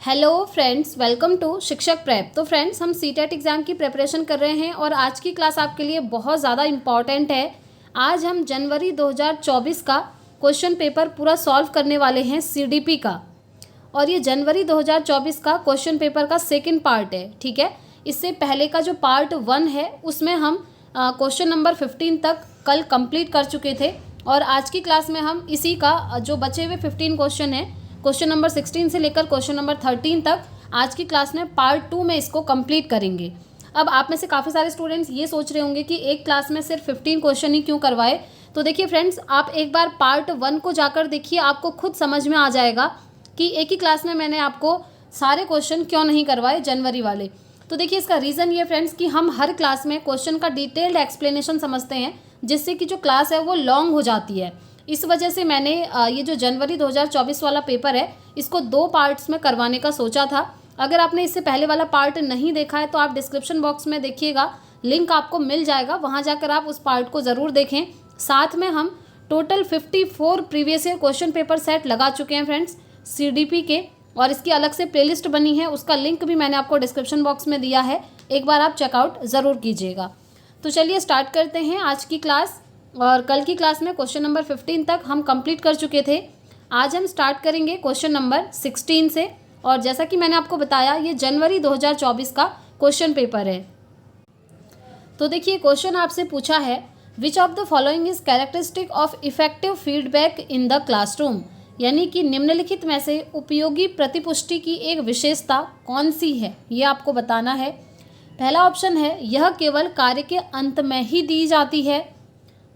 Hello friends, welcome to शिक्षक prep. तो friends, हम सीटेट एग्ज़ाम की प्रिपरेशन कर रहे हैं और आज की क्लास आपके लिए बहुत ज़्यादा इम्पॉर्टेंट है। आज हम जनवरी 2024 का क्वेश्चन पेपर पूरा सॉल्व करने वाले हैं सीडीपी का। और ये जनवरी 2024 का क्वेश्चन पेपर का सेकंड पार्ट है, ठीक है। इससे पहले का जो पार्ट 1 है उसमें हम क्वेश्चन नंबर 15 तक कल कंप्लीट कर चुके थे और आज की क्लास में हम इसी का जो बचे हुए 15 क्वेश्चन हैं, क्वेश्चन नंबर 16 से लेकर क्वेश्चन नंबर 13 तक आज की क्लास में पार्ट 2 में इसको कंप्लीट करेंगे। अब आप में से काफ़ी सारे स्टूडेंट्स ये सोच रहे होंगे कि एक क्लास में सिर्फ 15 क्वेश्चन ही क्यों करवाए। तो देखिए फ्रेंड्स, आप एक बार पार्ट 1 को जाकर देखिए, आपको खुद समझ में आ जाएगा कि एक ही क्लास में मैंने आपको सारे क्वेश्चन क्यों नहीं करवाए जनवरी वाले। तो देखिए, इसका रीज़न ये फ्रेंड्स कि हम हर क्लास में क्वेश्चन का डिटेल्ड एक्सप्लेनेशन समझते हैं, जिससे कि जो क्लास है वो लॉन्ग हो जाती है। इस वजह से मैंने ये जो जनवरी 2024 वाला पेपर है इसको 2 पार्ट्स में करवाने का सोचा था। अगर आपने इससे पहले वाला पार्ट नहीं देखा है तो आप डिस्क्रिप्शन बॉक्स में देखिएगा, लिंक आपको मिल जाएगा, वहाँ जाकर आप उस पार्ट को ज़रूर देखें। साथ में हम total 54 previous year question paper set लगा चुके हैं फ्रेंड्स सीडीपी के, और इसकी अलग से प्लेलिस्ट बनी है, उसका लिंक भी मैंने आपको डिस्क्रिप्शन बॉक्स में दिया है, एक बार आप चेकआउट ज़रूर कीजिएगा। तो चलिए स्टार्ट करते हैं आज की क्लास। और कल की क्लास में क्वेश्चन नंबर 15 तक हम कंप्लीट कर चुके थे। आज हम स्टार्ट करेंगे क्वेश्चन नंबर 16 से, और जैसा कि मैंने आपको बताया ये जनवरी 2024 का क्वेश्चन पेपर है। तो देखिए, क्वेश्चन आपसे पूछा है, विच of the following is characteristic of effective feedback in the classroom, यानी कि निम्नलिखित में से उपयोगी प्रतिपुष्टि की एक विशेषता कौन सी है, ये आपको बताना है। पहला ऑप्शन है यह केवल कार्य के अंत में ही दी जाती है।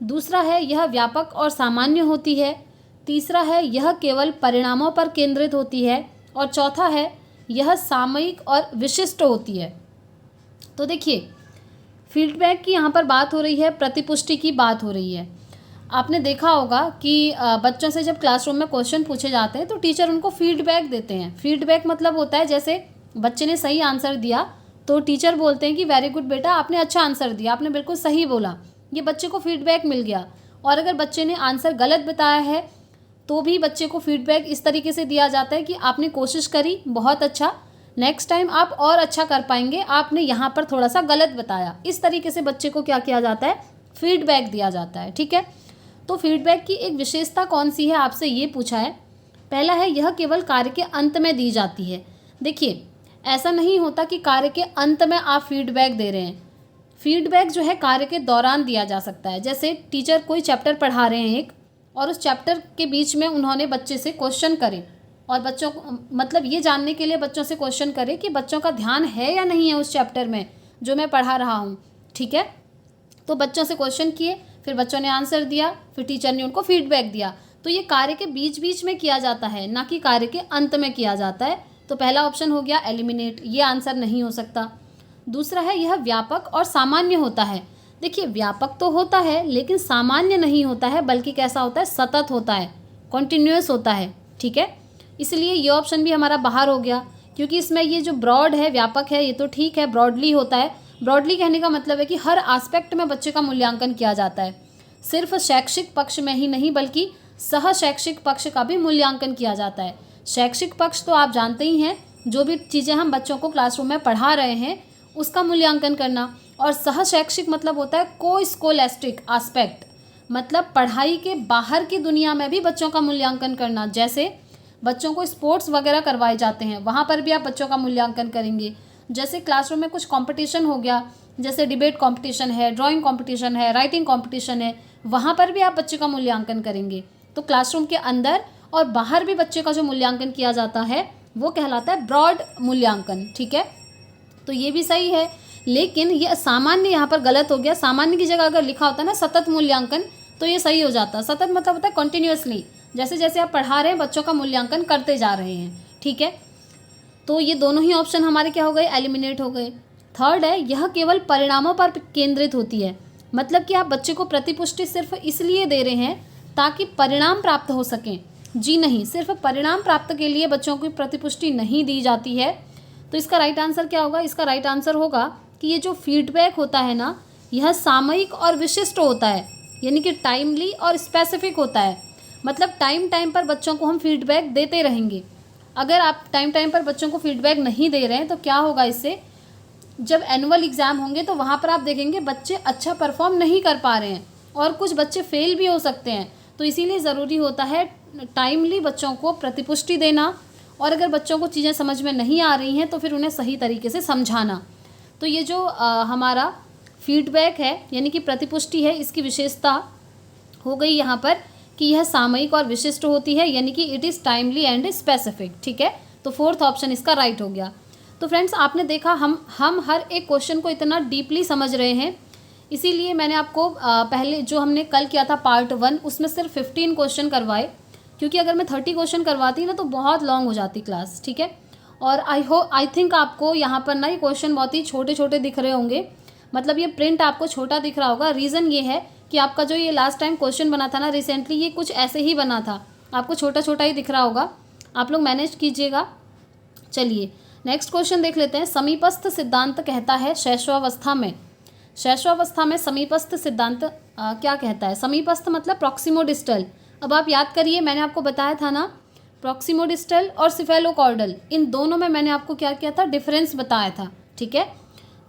दूसरा है यह व्यापक और सामान्य होती है। तीसरा है यह केवल परिणामों पर केंद्रित होती है। और चौथा है यह सामयिक और विशिष्ट होती है। तो देखिए, फीडबैक की यहाँ पर बात हो रही है, प्रतिपुष्टि की बात हो रही है। आपने देखा होगा कि बच्चों से जब क्लासरूम में क्वेश्चन पूछे जाते हैं तो टीचर उनको फीडबैक देते हैं। फीडबैक मतलब होता है, जैसे बच्चे ने सही आंसर दिया तो टीचर बोलते हैं कि वेरी गुड बेटा, आपने अच्छा आंसर दिया, आपने बिल्कुल सही बोला, ये बच्चे को फीडबैक मिल गया। और अगर बच्चे ने आंसर गलत बताया है तो भी बच्चे को फीडबैक इस तरीके से दिया जाता है कि आपने कोशिश करी, बहुत अच्छा, नेक्स्ट टाइम आप और अच्छा कर पाएंगे, आपने यहाँ पर थोड़ा सा गलत बताया। इस तरीके से बच्चे को क्या किया जाता है, फीडबैक दिया जाता है, ठीक है। तो फीडबैक की एक विशेषता कौन सी है, आपसे ये पूछा है। पहला है यह केवल कार्य के अंत में दी जाती है। देखिए, ऐसा नहीं होता कि कार्य के अंत में आप फीडबैक दे रहे हैं। फीडबैक जो है कार्य के दौरान दिया जा सकता है। जैसे टीचर कोई चैप्टर पढ़ा रहे हैं एक, और उस चैप्टर के बीच में उन्होंने बच्चे से क्वेश्चन करे, और बच्चों को मतलब ये जानने के लिए बच्चों से क्वेश्चन करे कि बच्चों का ध्यान है या नहीं है उस चैप्टर में जो मैं पढ़ा रहा हूँ, ठीक है। तो बच्चों से क्वेश्चन किए, फिर बच्चों ने आंसर दिया, फिर टीचर ने उनको फीडबैक दिया। तो ये कार्य के बीच बीच में किया जाता है, ना कि कार्य के अंत में किया जाता है। तो पहला ऑप्शन हो गया एलिमिनेट, ये आंसर नहीं हो सकता। दूसरा है यह व्यापक और सामान्य होता है। देखिए, व्यापक तो होता है लेकिन सामान्य नहीं होता है, बल्कि कैसा होता है, सतत होता है, कॉन्टिन्यूअस होता है, ठीक है। इसलिए ये ऑप्शन भी हमारा बाहर हो गया, क्योंकि इसमें ये जो ब्रॉड है, व्यापक है, ये तो ठीक है, ब्रॉडली होता है। ब्रॉडली कहने का मतलब है कि हर एस्पेक्ट में बच्चे का मूल्यांकन किया जाता है, सिर्फ शैक्षिक पक्ष में ही नहीं बल्कि सह शैक्षिक पक्ष का भी मूल्यांकन किया जाता है। शैक्षिक पक्ष तो आप जानते ही हैं, जो भी चीज़ें हम बच्चों को क्लासरूम में पढ़ा रहे हैं उसका मूल्यांकन करना। और सह शैक्षिक मतलब होता है को स्कोलेस्टिक एस्पेक्ट, मतलब पढ़ाई के बाहर की दुनिया में भी बच्चों का मूल्यांकन करना। जैसे बच्चों को स्पोर्ट्स वगैरह करवाए जाते हैं, वहाँ पर भी आप बच्चों का मूल्यांकन करेंगे। जैसे क्लासरूम में कुछ कंपटीशन हो गया, जैसे डिबेट कंपटीशन है, ड्राइंग कंपटीशन है, राइटिंग कंपटीशन है, वहाँ पर भी आप बच्चे का मूल्यांकन करेंगे। तो क्लासरूम के अंदर और बाहर भी बच्चे का जो मूल्यांकन किया जाता है वो कहलाता है ब्रॉड मूल्यांकन, ठीक है। तो ये भी सही है, लेकिन ये सामान्य यहाँ पर गलत हो गया। सामान्य की जगह अगर लिखा होता है ना सतत मूल्यांकन, तो ये सही हो जाता। सतत मतलब होता है कंटिन्यूअसली, जैसे जैसे आप पढ़ा रहे हैं बच्चों का मूल्यांकन करते जा रहे हैं, ठीक है। तो ये दोनों ही ऑप्शन हमारे क्या हो गए, एलिमिनेट हो गए। थर्ड है यह केवल परिणामों पर केंद्रित होती है, मतलब कि आप बच्चे को प्रतिपुष्टि सिर्फ इसलिए दे रहे हैं ताकि परिणाम प्राप्त हो सकें। जी नहीं, सिर्फ परिणाम प्राप्त के लिए बच्चों की प्रतिपुष्टि नहीं दी जाती है। तो इसका राइट आंसर क्या होगा, इसका राइट आंसर होगा कि ये जो फीडबैक होता है ना, यह सामयिक और विशिष्ट होता है, यानी कि टाइमली और स्पेसिफिक होता है। मतलब टाइम टाइम पर बच्चों को हम फीडबैक देते रहेंगे। अगर आप टाइम टाइम पर बच्चों को फीडबैक नहीं दे रहे हैं तो क्या होगा इससे, जब एनुअल एग्ज़ाम होंगे तो वहाँ पर आप देखेंगे बच्चे अच्छा परफॉर्म नहीं कर पा रहे हैं और कुछ बच्चे फेल भी हो सकते हैं। तो इसीलिए ज़रूरी होता है टाइमली बच्चों को प्रतिपुष्टि देना, और अगर बच्चों को चीज़ें समझ में नहीं आ रही हैं तो फिर उन्हें सही तरीके से समझाना। तो ये जो हमारा फीडबैक है यानी कि प्रतिपुष्टि है, इसकी विशेषता हो गई यहाँ पर कि यह सामयिक और विशिष्ट होती है, यानी कि it is timely and specific. ठीक है, तो फोर्थ ऑप्शन इसका राइट हो गया। तो फ्रेंड्स, आपने देखा हम हर एक क्वेश्चन को इतना डीपली समझ रहे हैं, इसीलिए मैंने आपको पहले जो हमने कल किया था पार्ट 1 उसमें सिर्फ 15 क्वेश्चन करवाए, क्योंकि अगर मैं 30 क्वेश्चन करवाती ना तो बहुत लॉन्ग हो जाती क्लास। ठीक है, और आई थिंक आपको यहाँ पर ना ये क्वेश्चन बहुत ही छोटे छोटे दिख रहे होंगे, मतलब ये प्रिंट आपको छोटा दिख रहा होगा। रीज़न ये है कि आपका जो ये लास्ट टाइम क्वेश्चन बना था ना रिसेंटली, ये कुछ ऐसे ही बना था, आपको छोटा छोटा ही दिख रहा होगा, आप लोग मैनेज कीजिएगा। चलिए नेक्स्ट क्वेश्चन देख लेते हैं। समीपस्थ सिद्धांत कहता है शैशवावस्था में समीपस्थ सिद्धांत क्या कहता है? समीपस्थ मतलब प्रॉक्सिमोडिस्टल। अब आप याद करिए, मैंने आपको बताया था ना, प्रॉक्सिमोडिस्टल और सिफेलोकॉर्डल, इन दोनों में मैंने आपको क्या किया था, डिफरेंस बताया था। ठीक है,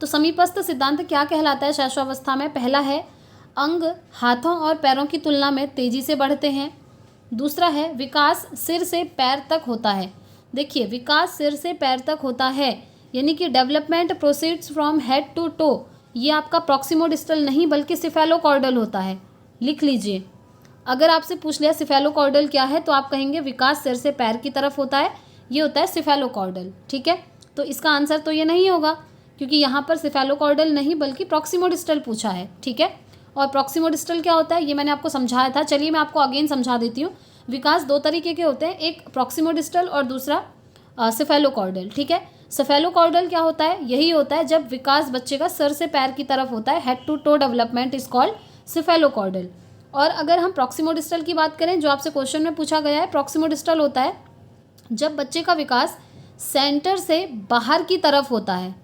तो समीपस्थ सिद्धांत क्या कहलाता है शैशवावस्था में? पहला है अंग हाथों और पैरों की तुलना में तेजी से बढ़ते हैं। दूसरा है विकास सिर से पैर तक होता है। देखिए, विकास सिर से पैर तक होता है, यानी कि development proceeds from head to toe. ये आपका प्रॉक्सिमोडिस्टल नहीं बल्कि सिफेलोकॉर्डल होता है, लिख लीजिए। अगर आपसे पूछ लिया सिफेलोकॉर्डल क्या है तो आप कहेंगे विकास सिर से पैर की तरफ होता है, ये होता है सिफेलोकॉर्डल। ठीक है, तो इसका आंसर तो ये नहीं होगा, क्योंकि यहाँ पर सिफेलोकॉर्डल नहीं बल्कि प्रॉक्सिमोडिस्टल पूछा है। ठीक है, और प्रॉक्सिमोडिस्टल क्या होता है ये मैंने आपको समझाया था। चलिए मैं आपको अगेन समझा देती हूँ। विकास दो तरीके के होते हैं, एक प्रॉक्सिमोडिस्टल और दूसरा सिफेलोकॉर्डल। ठीक है, सिफेलोकॉर्डल क्या होता है? यही होता है जब विकास बच्चे का सर से पैर की तरफ होता है, head to toe development is called cephalochordal. और अगर हम प्रॉक्सिमोडिस्टल की बात करें, जो आपसे क्वेश्चन में पूछा गया है, प्रॉक्सिमोडिस्टल होता है जब बच्चे का विकास सेंटर से बाहर की तरफ होता है,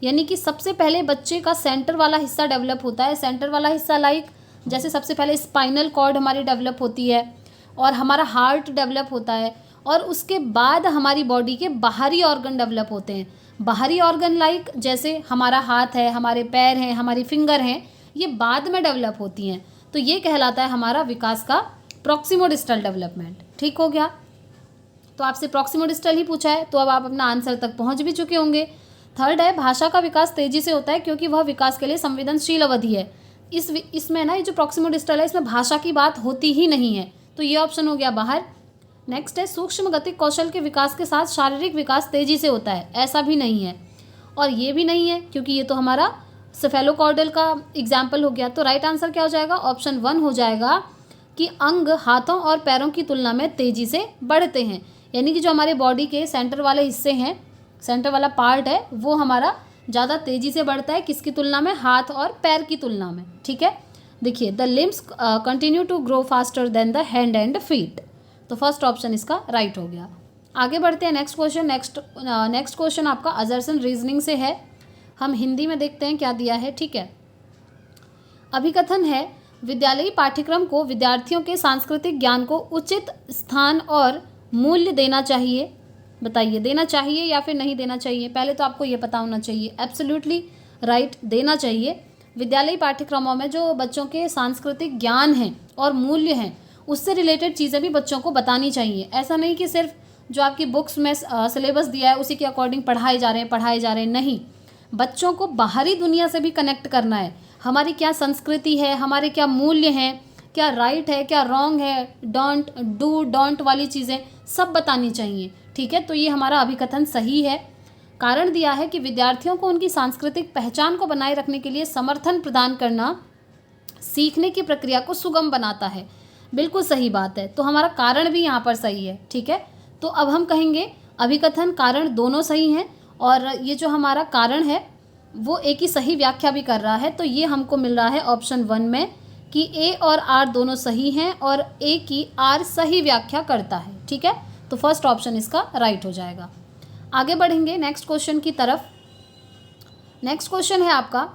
यानी कि सबसे पहले बच्चे का सेंटर वाला हिस्सा डेवलप होता है। सेंटर वाला हिस्सा लाइक जैसे सबसे पहले स्पाइनल कॉर्ड हमारी डेवलप होती है और हमारा हार्ट डेवलप होता है, और उसके बाद हमारी बॉडी के बाहरी ऑर्गन डेवलप होते हैं। बाहरी ऑर्गन लाइक जैसे हमारा हाथ है, हमारे पैर हैं, हमारी फिंगर हैं, ये बाद में डेवलप होती हैं। तो ये कहलाता है हमारा विकास का प्रॉक्सिमोडिस्टल डेवलपमेंट। ठीक हो गया, तो आपसे प्रॉक्सिमोडिस्टल ही पूछा है, तो अब आप अपना आंसर तक पहुंच भी चुके होंगे। थर्ड है भाषा का विकास तेजी से होता है क्योंकि वह विकास के लिए संवेदनशील अवधि है। इसमें ना ये जो प्रॉक्सिमोडिस्टल है इसमें भाषा की बात होती ही नहीं है, तो ये ऑप्शन हो गया बाहर। नेक्स्ट है सूक्ष्म गतिक कौशल के विकास के साथ शारीरिक विकास तेजी से होता है, ऐसा भी नहीं है, और ये भी नहीं है क्योंकि ये तो हमारा सिफेलोकॉर्डल का एग्जाम्पल हो गया। तो राइट आंसर क्या हो जाएगा? ऑप्शन 1 हो जाएगा कि अंग हाथों और पैरों की तुलना में तेजी से बढ़ते हैं, यानी कि जो हमारे बॉडी के सेंटर वाले हिस्से हैं, सेंटर वाला पार्ट है, वो हमारा ज़्यादा तेज़ी से बढ़ता है, किसकी तुलना में? हाथ और पैर की तुलना में। ठीक है, देखिए the limbs continue to grow faster than the hand and feet. तो फर्स्ट ऑप्शन इसका राइट हो गया। आगे बढ़ते हैं नेक्स्ट क्वेश्चन। नेक्स्ट क्वेश्चन आपका अजर्सन रीजनिंग से है, हम हिंदी में देखते हैं क्या दिया है। ठीक है, अभिकथन है विद्यालयी पाठ्यक्रम को विद्यार्थियों के सांस्कृतिक ज्ञान को उचित स्थान और मूल्य देना चाहिए। बताइए, देना चाहिए या फिर नहीं देना चाहिए? पहले तो आपको ये पता होना चाहिए। एब्सोल्युटली राइट, देना चाहिए। विद्यालयी पाठ्यक्रमों में जो बच्चों के सांस्कृतिक ज्ञान हैं और मूल्य हैं, उससे रिलेटेड चीज़ें भी बच्चों को बतानी चाहिए। ऐसा नहीं कि सिर्फ जो आपकी बुक्स में सिलेबस दिया है उसी के अकॉर्डिंग पढ़ाए जा रहे हैं, नहीं। बच्चों को बाहरी दुनिया से भी कनेक्ट करना है। हमारी क्या संस्कृति है, हमारे क्या मूल्य हैं, क्या राइट है, क्या रॉन्ग है, डोंट डू डोंट वाली चीज़ें सब बतानी चाहिए। ठीक है, तो ये हमारा अभिकथन सही है। कारण दिया है कि विद्यार्थियों को उनकी सांस्कृतिक पहचान को बनाए रखने के लिए समर्थन प्रदान करना सीखने की प्रक्रिया को सुगम बनाता है। बिल्कुल सही बात है, तो हमारा कारण भी यहाँ पर सही है। ठीक है, तो अब हम कहेंगे अभिकथन कारण दोनों सही हैं, और ये जो हमारा कारण है वो एक ही सही व्याख्या भी कर रहा है। तो ये हमको मिल रहा है ऑप्शन 1 में कि ए और आर दोनों सही हैं और ए की आर सही व्याख्या करता है। ठीक है, तो फर्स्ट ऑप्शन इसका राइट हो जाएगा। आगे बढ़ेंगे नेक्स्ट क्वेश्चन की तरफ। नेक्स्ट क्वेश्चन है आपका,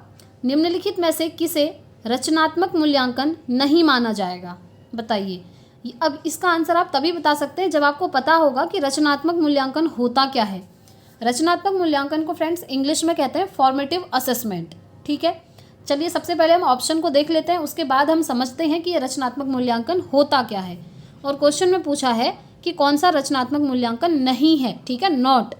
निम्नलिखित में से किसे रचनात्मक मूल्यांकन नहीं माना जाएगा? बताइए, अब इसका आंसर आप तभी बता सकते हैं जब आपको पता होगा कि रचनात्मक मूल्यांकन होता क्या है। रचनात्मक मूल्यांकन को फ्रेंड्स इंग्लिश में कहते हैं फॉर्मेटिव असेसमेंट। ठीक है, चलिए सबसे पहले हम ऑप्शन को देख लेते हैं, उसके बाद हम समझते हैं कि ये रचनात्मक मूल्यांकन होता क्या है। और क्वेश्चन में पूछा है कि कौन सा रचनात्मक मूल्यांकन नहीं है। ठीक है, नॉट।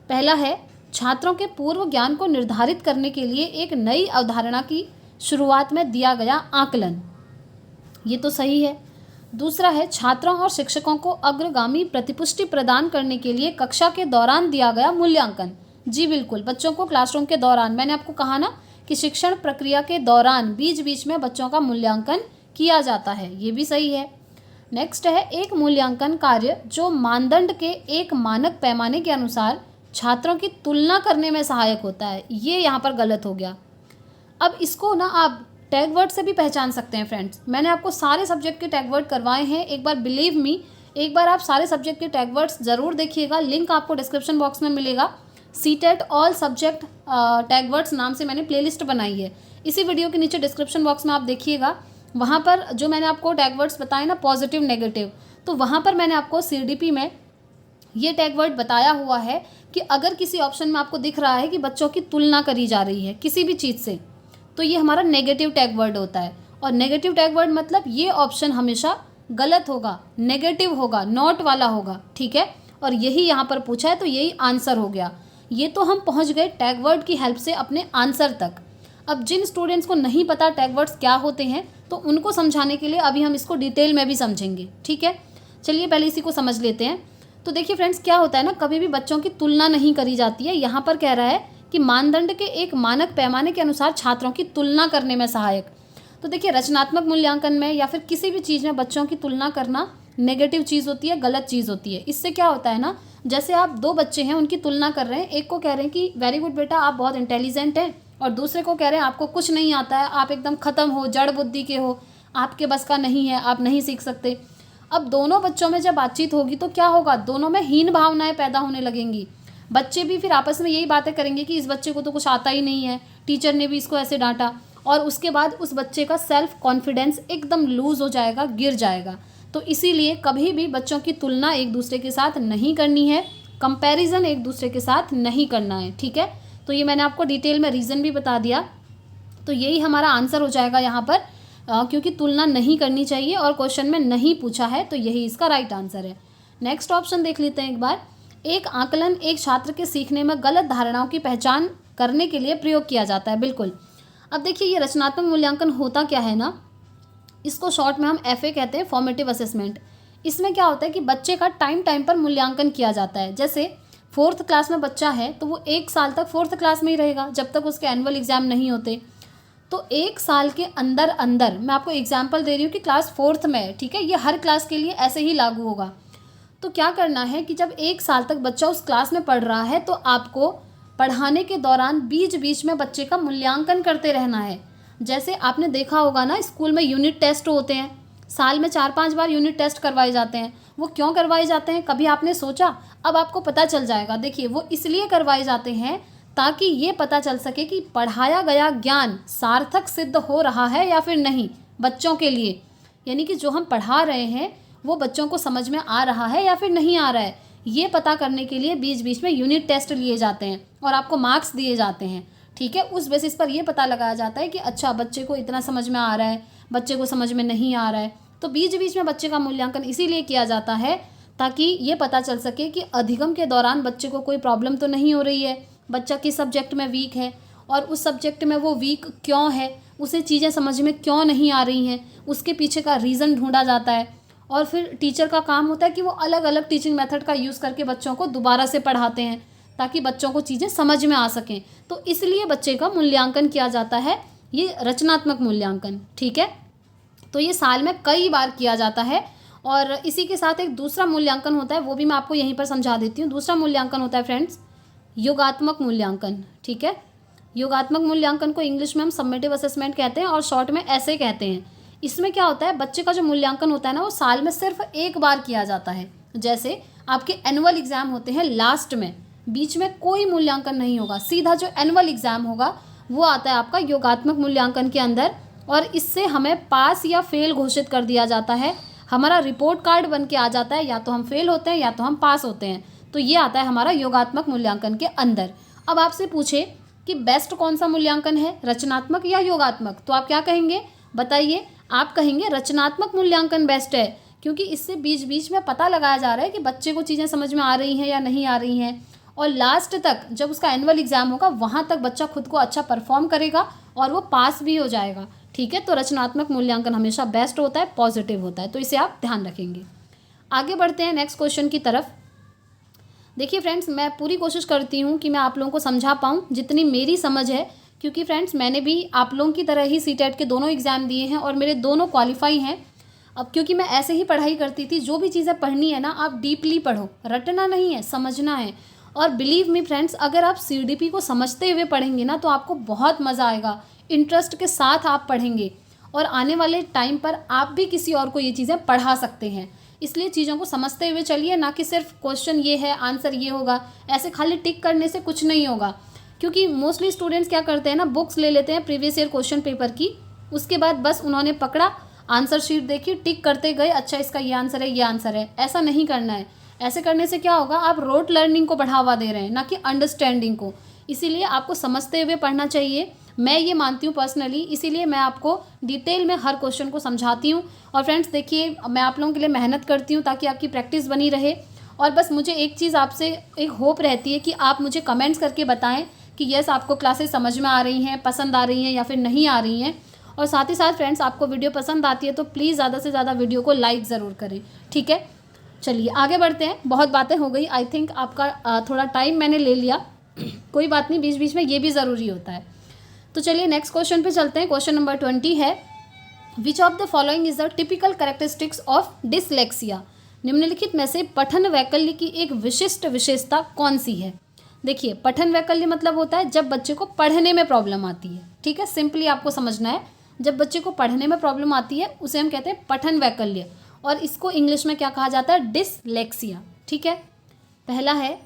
पहला है छात्रों के पूर्व ज्ञान को निर्धारित करने के लिए एक नई अवधारणा की शुरुआत में दिया गया आकलन, ये तो सही है। दूसरा है छात्रों और शिक्षकों को अग्रगामी प्रतिपुष्टि प्रदान करने के लिए कक्षा के दौरान दिया गया मूल्यांकन। जी बिल्कुल, बच्चों को क्लासरूम के दौरान, मैंने आपको कहा ना कि शिक्षण प्रक्रिया के दौरान बीच बीच में बच्चों का मूल्यांकन किया जाता है, ये भी सही है। नेक्स्ट है एक मूल्यांकन कार्य जो मानदंड के एक मानक पैमाने के अनुसार छात्रों की तुलना करने में सहायक होता है, ये यहाँ पर गलत हो गया। अब इसको ना आप टैग वर्ड से भी पहचान सकते हैं फ्रेंड्स। मैंने आपको सारे सब्जेक्ट के टैग वर्ड करवाए हैं, एक बार बिलीव मी, एक बार आप सारे सब्जेक्ट के टैग वर्ड्स ज़रूर देखिएगा। लिंक आपको डिस्क्रिप्शन बॉक्स में मिलेगा। CTET all subject tag words नाम से मैंने प्लेलिस्ट बनाई है, इसी वीडियो के नीचे डिस्क्रिप्शन बॉक्स में आप देखिएगा। वहाँ पर जो मैंने आपको टैग वर्ड्स बताए ना, पॉजिटिव नेगेटिव, तो वहाँ पर मैंने आपको CDP में ये टैग वर्ड बताया हुआ है कि अगर किसी ऑप्शन में आपको दिख रहा है कि बच्चों की तुलना करी जा रही है किसी भी चीज़ से, तो ये हमारा नेगेटिव टैग वर्ड होता है। और नेगेटिव टैग वर्ड मतलब ये ऑप्शन हमेशा गलत होगा, नेगेटिव होगा, नॉट वाला होगा। ठीक है, और यही यहाँ पर पूछा है तो यही आंसर हो गया। ये तो हम पहुँच गए टैग वर्ड की हेल्प से अपने आंसर तक। अब जिन स्टूडेंट्स को नहीं पता टैग वर्ड्स क्या होते हैं तो उनको समझाने के लिए अभी हम इसको डिटेल में भी समझेंगे। ठीक है, चलिए पहले इसी को समझ लेते हैं। तो देखिए फ्रेंड्स, क्या होता है ना, कभी भी बच्चों की तुलना नहीं करी जाती है। यहाँ पर कह रहा है कि मानदंड के एक मानक पैमाने के अनुसार छात्रों की तुलना करने में सहायक। तो देखिए रचनात्मक मूल्यांकन में या फिर किसी भी चीज़ में बच्चों की तुलना करना नेगेटिव चीज़ होती है, गलत चीज़ होती है। इससे क्या होता है ना, जैसे आप दो बच्चे हैं, उनकी तुलना कर रहे हैं, एक को कह रहे हैं कि वेरी गुड बेटा आप बहुत इंटेलिजेंट हैं, और दूसरे को कह रहे हैं आपको कुछ नहीं आता है, आप एकदम ख़त्म हो, जड़ बुद्धि के हो, आपके बस का नहीं है, आप नहीं सीख सकते। अब दोनों बच्चों में जब बातचीत होगी तो क्या होगा, दोनों में हीन भावनाएं पैदा होने लगेंगी। बच्चे भी फिर आपस में यही बातें करेंगे कि इस बच्चे को तो कुछ आता ही नहीं है, टीचर ने भी इसको ऐसे डांटा, और उसके बाद उस बच्चे का सेल्फ कॉन्फिडेंस एकदम लूज़ हो जाएगा, गिर जाएगा। तो इसीलिए कभी भी बच्चों की तुलना एक दूसरे के साथ नहीं करनी है, कंपैरिजन एक दूसरे के साथ नहीं करना है। ठीक है, तो ये मैंने आपको डिटेल में रीज़न भी बता दिया। तो यही हमारा आंसर हो जाएगा यहाँ पर, क्योंकि तुलना नहीं करनी चाहिए और क्वेश्चन में नहीं पूछा है, तो यही इसका राइट आंसर है। नेक्स्ट ऑप्शन देख लेते हैं एक बार। एक आकलन एक छात्र के सीखने में गलत धारणाओं की पहचान करने के लिए प्रयोग किया जाता है। बिल्कुल। अब देखिए ये रचनात्मक मूल्यांकन होता क्या है ना, इसको शॉर्ट में हम FA कहते हैं, फॉर्मेटिव असेसमेंट। इसमें क्या होता है कि बच्चे का टाइम पर मूल्यांकन किया जाता है। जैसे 4th क्लास में बच्चा है तो वो 1 साल तक 4th क्लास में ही रहेगा जब तक उसके एनुअल एग्ज़ाम नहीं होते। तो 1 साल के अंदर अंदर, मैं आपको एग्जाम्पल दे रही हूँ कि क्लास 4th में है, ठीक है, ये हर क्लास के लिए ऐसे ही लागू होगा। तो क्या करना है कि जब 1 साल तक बच्चा उस क्लास में पढ़ रहा है तो आपको पढ़ाने के दौरान बीच बीच में बच्चे का मूल्यांकन करते रहना है। जैसे आपने देखा होगा ना, स्कूल में यूनिट टेस्ट होते हैं, साल में 4-5 बार यूनिट टेस्ट करवाए जाते हैं। वो क्यों करवाए जाते हैं, कभी आपने सोचा? अब आपको पता चल जाएगा। देखिए वो इसलिए करवाए जाते हैं ताकि ये पता चल सके कि पढ़ाया गया ज्ञान सार्थक सिद्ध हो रहा है या फिर नहीं बच्चों के लिए, यानी कि जो हम पढ़ा रहे हैं वो बच्चों को समझ में आ रहा है या फिर नहीं आ रहा है, ये पता करने के लिए बीच बीच में यूनिट टेस्ट लिए जाते हैं और आपको मार्क्स दिए जाते हैं। ठीक है, उस बेसिस पर यह पता लगाया जाता है कि अच्छा बच्चे को इतना समझ में आ रहा है, बच्चे को समझ में नहीं आ रहा है। तो बीच बीच में बच्चे का मूल्यांकन इसीलिए किया जाता है ताकि ये पता चल सके कि अधिगम के दौरान बच्चे को कोई प्रॉब्लम तो नहीं हो रही है, बच्चा किस सब्जेक्ट में वीक है और उस सब्जेक्ट में वो वीक क्यों है, उसे चीज़ें समझ में क्यों नहीं आ रही हैं, उसके पीछे का रीज़न ढूंढा जाता है। और फिर टीचर का काम होता है कि वो अलग अलग टीचिंग मेथड का यूज़ करके बच्चों को दोबारा से पढ़ाते हैं ताकि बच्चों को चीज़ें समझ में आ सकें। तो इसलिए बच्चे का मूल्यांकन किया जाता है, ये रचनात्मक मूल्यांकन। ठीक है, तो ये साल में कई बार किया जाता है। और इसी के साथ एक दूसरा मूल्यांकन होता है, वो भी मैं आपको यहीं पर समझा देती हूँ। दूसरा मूल्यांकन होता है फ्रेंड्स योगात्मक मूल्यांकन। ठीक है, योगात्मक मूल्यांकन को इंग्लिश में हम समेटिव असेसमेंट कहते हैं और शॉर्ट में ऐसे कहते हैं। इसमें क्या होता है, बच्चे का जो मूल्यांकन होता है ना, वो साल में सिर्फ एक बार किया जाता है। जैसे आपके एनुअल एग्ज़ाम होते हैं लास्ट में, बीच में कोई मूल्यांकन नहीं होगा, सीधा जो एनुअल एग्ज़ाम होगा वो आता है आपका योगात्मक मूल्यांकन के अंदर, और इससे हमें पास या फेल घोषित कर दिया जाता है हमारा रिपोर्ट कार्ड बन के आ जाता है, या तो हम फेल होते हैं या तो हम पास होते हैं। तो ये आता है हमारा योगात्मक मूल्यांकन के अंदर। अब आपसे पूछे कि बेस्ट कौन सा मूल्यांकन है, रचनात्मक या योगात्मक, तो आप क्या कहेंगे बताइए। आप कहेंगे रचनात्मक मूल्यांकन बेस्ट है, क्योंकि इससे बीच बीच में पता लगाया जा रहा है कि बच्चे को चीज़ें समझ में आ रही हैं या नहीं आ रही हैं, और लास्ट तक जब उसका एनुअल एग्जाम होगा वहाँ तक बच्चा खुद को अच्छा परफॉर्म करेगा और वो पास भी हो जाएगा। ठीक है, तो रचनात्मक मूल्यांकन हमेशा बेस्ट होता है, पॉजिटिव होता है, तो इसे आप ध्यान रखेंगे। आगे बढ़ते हैं नेक्स्ट क्वेश्चन की तरफ। देखिए फ्रेंड्स, मैं पूरी कोशिश करती हूँ कि मैं आप लोगों को समझा पाऊँ जितनी मेरी समझ है, क्योंकि फ्रेंड्स मैंने भी आप लोगों की तरह ही सीटेट के दोनों एग्ज़ाम दिए हैं और मेरे दोनों क्वालिफाई हैं। अब क्योंकि मैं ऐसे ही पढ़ाई करती थी, जो भी चीज़ें पढ़नी है ना आप डीपली पढ़ो, रटना नहीं है, समझना है। और बिलीव मी फ्रेंड्स, अगर आप सीडीपी को समझते हुए पढ़ेंगे ना तो आपको बहुत मज़ा आएगा, इंटरेस्ट के साथ आप पढ़ेंगे और आने वाले टाइम पर आप भी किसी और को ये चीज़ें पढ़ा सकते हैं। इसलिए चीज़ों को समझते हुए चलिए, ना कि सिर्फ क्वेश्चन ये है आंसर ये होगा, ऐसे खाली टिक करने से कुछ नहीं होगा। क्योंकि मोस्टली स्टूडेंट्स क्या करते हैं ना, बुक्स ले लेते हैं प्रीवियस ईयर क्वेश्चन पेपर की, उसके बाद बस उन्होंने पकड़ा, आंसर शीट देखी, टिक करते गए, अच्छा इसका ये आंसर है, ये आंसर है। ऐसा नहीं करना है। ऐसे करने से क्या होगा, आप रोट लर्निंग को बढ़ावा दे रहे हैं, ना कि अंडरस्टैंडिंग को। इसीलिए आपको समझते हुए पढ़ना चाहिए, मैं ये मानती हूँ पर्सनली। इसीलिए मैं आपको डिटेल में हर क्वेश्चन को समझाती हूँ। और फ्रेंड्स देखिए, मैं आप लोगों के लिए मेहनत करती हूँ ताकि आपकी प्रैक्टिस बनी रहे। और बस मुझे एक चीज़ आपसे एक होप रहती है कि आप मुझे कमेंट्स करके बताएं कि यस आपको क्लासेस समझ में आ रही हैं, पसंद आ रही हैं या फिर नहीं आ रही हैं। और साथ ही साथ फ्रेंड्स, आपको वीडियो पसंद आती है तो प्लीज़ ज़्यादा से ज़्यादा वीडियो को लाइक ज़रूर करें। ठीक है, चलिए आगे बढ़ते हैं। बहुत बातें हो गई, आई थिंक आपका थोड़ा टाइम मैंने ले लिया, कोई बात नहीं, बीच बीच में ये भी ज़रूरी होता है। तो चलिए नेक्स्ट क्वेश्चन पे चलते हैं। क्वेश्चन नंबर 20 है, विच of the following is the typical characteristics of dyslexia. निम्नलिखित में से पठन वैकल्य की एक विशिष्ट विशेषता कौन सी है। देखिए, पठन वैकल्य मतलब होता है जब बच्चे को पढ़ने में प्रॉब्लम आती है। ठीक है, सिंपली आपको समझना है, जब बच्चे को पढ़ने में प्रॉब्लम आती है उसे हम कहते हैं पठन वैकल्य, और इसको इंग्लिश में क्या कहा जाता है, डिसलेक्सिया। ठीक है, पहला है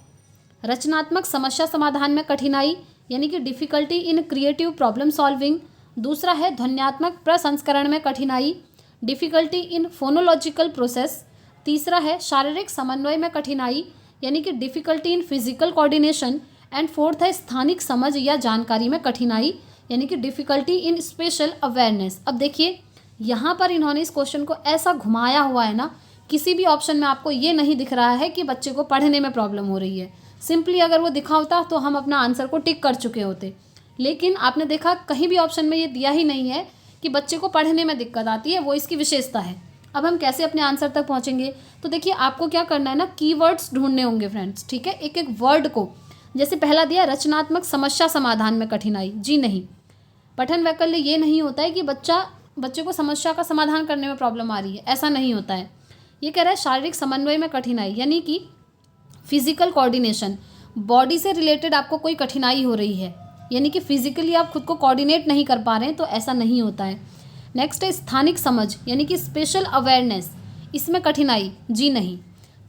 रचनात्मक समस्या समाधान में कठिनाई, यानी कि difficulty in creative problem solving. दूसरा है ध्वन्यात्मक प्रसंस्करण में कठिनाई, डिफ़िकल्टी इन फोनोलॉजिकल प्रोसेस। तीसरा है शारीरिक समन्वय में कठिनाई, यानी कि difficulty in physical coordination. And fourth है स्थानिक समझ या जानकारी में कठिनाई, यानी कि डिफ़िकल्टी इन स्पेशल अवेयरनेस। अब देखिए, यहाँ पर इन्होंने इस क्वेश्चन को ऐसा घुमाया हुआ है ना, किसी भी ऑप्शन में आपको ये नहीं दिख रहा है कि बच्चे को पढ़ने में प्रॉब्लम हो रही है। सिंपली अगर वो दिखा होता तो हम अपना आंसर को टिक कर चुके होते, लेकिन आपने देखा कहीं भी ऑप्शन में ये दिया ही नहीं है कि बच्चे को पढ़ने में दिक्कत आती है, वो इसकी विशेषता है। अब हम कैसे अपने आंसर तक पहुँचेंगे, तो देखिए आपको क्या करना है ना, कीवर्ड्स ढूंढने होंगे फ्रेंड्स। ठीक है, एक एक वर्ड को, जैसे पहला दिया रचनात्मक समस्या समाधान में कठिनाई, जी नहीं, पठन वैकल्य ये नहीं होता है कि बच्चे को समस्या का समाधान करने में प्रॉब्लम आ रही है, ऐसा नहीं होता है। ये कह रहा है शारीरिक समन्वय में कठिनाई, यानी कि फिजिकल कोऑर्डिनेशन, बॉडी से रिलेटेड आपको कोई कठिनाई हो रही है, यानी कि फिजिकली आप खुद को कोऑर्डिनेट नहीं कर पा रहे हैं, तो ऐसा नहीं होता है। नेक्स्ट है स्थानिक समझ, यानी कि स्पेशल अवेयरनेस, इसमें कठिनाई, जी नहीं।